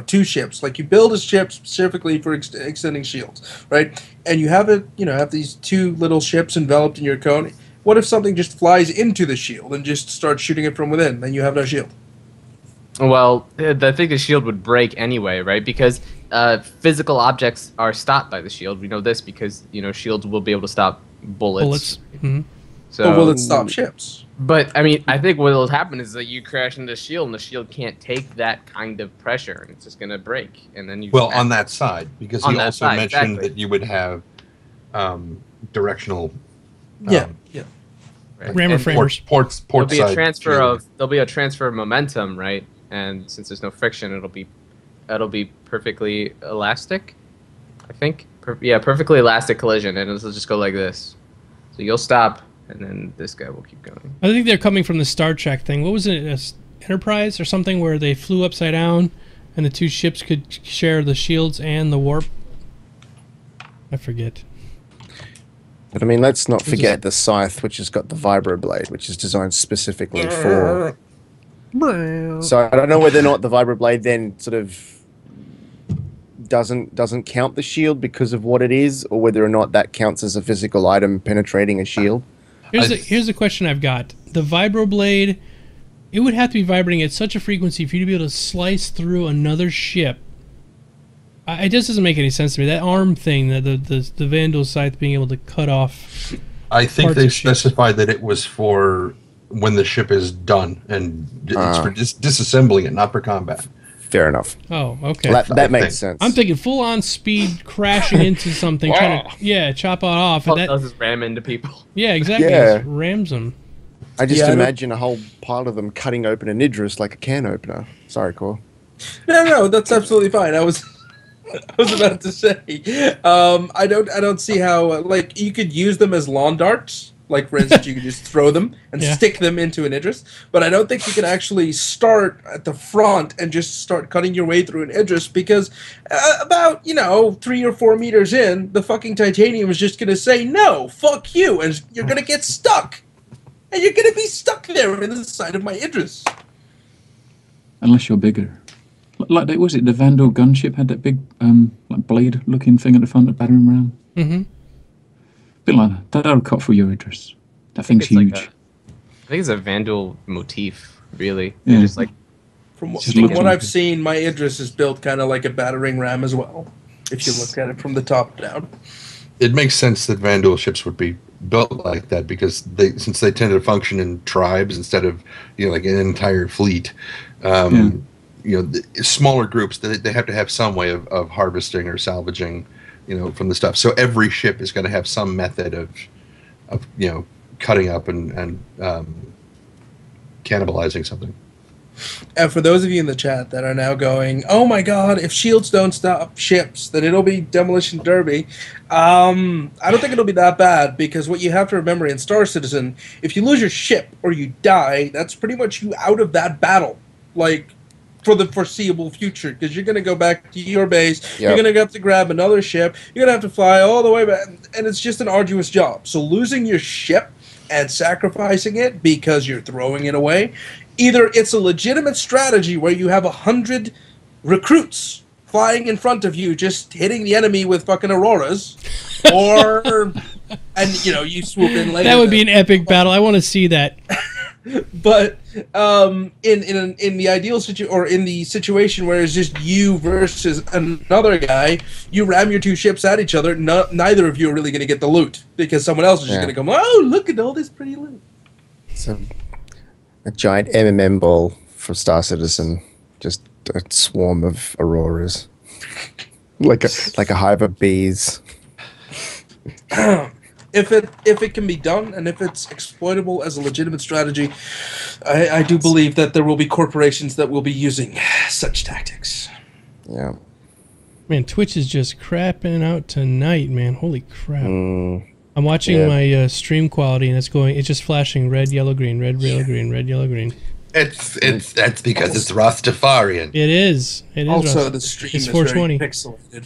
two ships, like you build a ship specifically for extending shields, right? And you have have these two little ships enveloped in your cone. What if something just flies into the shield and just starts shooting it from within? Then you have no shield. Well, I think the shield would break anyway, right? Because physical objects are stopped by the shield. We know this because shields will be able to stop bullets. Mhm. So, Or will it stop ships? But I mean, I think what will happen is that you crash into the shield, and the shield can't take that kind of pressure, and it's just gonna break. And then you Well, on that side, because On he that also side, mentioned exactly. that you would have directional Yeah. right? Rammer And framers. port There'll be a side transfer shielding. there'll be a transfer of momentum, right? And since there's no friction, it'll be perfectly elastic. I think. Perfectly elastic collision, and it'll just go like this. So you'll stop, and then this guy will keep going. I think they're coming from the Star Trek thing. What was it? Enterprise or something where they flew upside down and the two ships could share the shields and the warp? I forget. But I mean, let's not forget the Scythe, which has got the vibroblade, which is designed specifically for So I don't know whether or not the vibroblade then sort of doesn't count the shield because of what it is, or whether or not that counts as a physical item penetrating a shield. Here's the question I've got. The vibroblade, it would have to be vibrating at such a frequency for you to be able to slice through another ship. It just doesn't make any sense to me. That arm thing, the Vandal scythe being able to cut off. I think parts they of ships. specified that it was for when the ship is done, and it's for disassembling it, not for combat. Fair enough. Oh, okay. That makes sense. I'm thinking full-on speed crashing into something, trying to chop it off. All And it does is ram into people. yeah, exactly. Yeah. It rams them. I just Yeah, imagine a whole pile of them cutting open an Idris like a can opener. Sorry, Cor. No, that's absolutely fine. I was about to say, I don't see how like you could use them as lawn darts. Like for instance, you could just throw them and stick them into an Idris. But I don't think you can actually start at the front and just start cutting your way through an Idris because about 3 or 4 meters in, the fucking titanium is just gonna say no, fuck you, and you're gonna get stuck, and you're gonna be stuck there in the side of my Idris. Unless you're bigger. Like, was it the Vandal gunship had that big like blade-looking thing at the front of the battering ram? Mm-hmm. Bit like that. That'll cut through your Idris. That thing's It's like huge. I think it's a Vandal motif, really. Yeah. They're just like From Just what looks like I've it. seen, my Idris is built kind of like a battering ram as well. If you look at it from the top down. It makes sense that Vandal ships would be built like that because since they tend to function in tribes instead of like an entire fleet. Smaller groups they have to have some way of harvesting or salvaging from the stuff. So every ship is going to have some method of cutting up and cannibalizing something. And for those of you in the chat that are now going, oh my god, if shields don't stop ships, then it'll be Demolition Derby. I don't think it'll be that bad, because what you have to remember in Star Citizen, if you lose your ship or you die, that's pretty much you out of that battle. Like, for the foreseeable future, because you're going to go back to your base, you're going to have to grab another ship, you're going to have to fly all the way back, and it's just an arduous job. So losing your ship and sacrificing it because you're throwing it away, either it's a legitimate strategy where you have 100 recruits flying in front of you, just hitting the enemy with fucking auroras, or, and you swoop in later. That would be an epic battle. I want to see that. But in the ideal situation, or in the situation where it's just you versus another guy, you ram your two ships at each other. Neither of you are really going to get the loot, because someone else is just going to come, oh, look at all this pretty loot. So, a giant MMM ball for Star Citizen, just a swarm of auroras, like a hive of bees. If it can be done, and if it's exploitable as a legitimate strategy, I do believe that there will be corporations that will be using such tactics. Yeah. Man, Twitch is just crapping out tonight, man. Holy crap. I'm watching my stream quality, and it's just flashing red, yellow, green, red, yellow, green, red, yellow, green. That's because it's Rastafarian. It is. It is. Also, rough. the stream It's is 420. very pixelated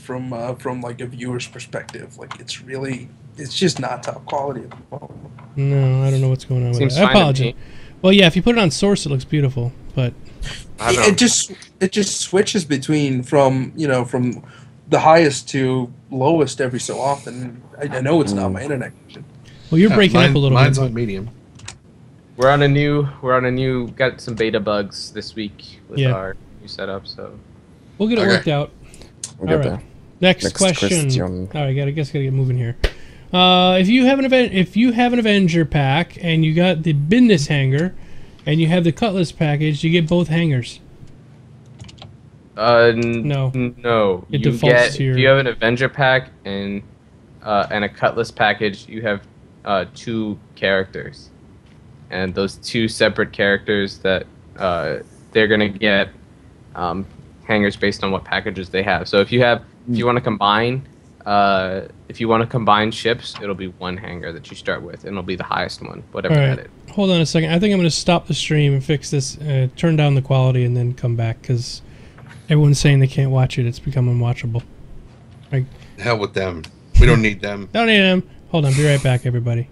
from like a viewer's perspective. Like it's just not top quality at the moment. No, I don't know what's going on with Seems that. I fine to apologize. me. Well, yeah, if you put it on source, it looks beautiful, but It just switches between from the highest to lowest every so often. I know it's not my internet connection. well, you're breaking up a little Mine's bit. on medium. we're on a new got some beta bugs this week with our new setup, so We'll get it Okay. worked out. We'll All get right. there. Next question. question. All right, I guess gotta get moving here. If you have an Avenger pack and you got the business hanger, and you have the Cutlass package, you get both hangers. no. It You defaults get to your- if you have an Avenger pack and a Cutlass package, you have 2 characters, and those 2 separate characters that they're gonna get hangers based on what packages they have. So if you want to combine ships, it'll be 1 hanger that you start with, and it'll be the highest one, whatever All that right. is. Hold on a second. I think I'm going to stop the stream and fix this, turn down the quality, and then come back, because everyone's saying they can't watch it. It's become unwatchable. Hell with them. We don't need them. Don't need them. Hold on. Be right back, everybody.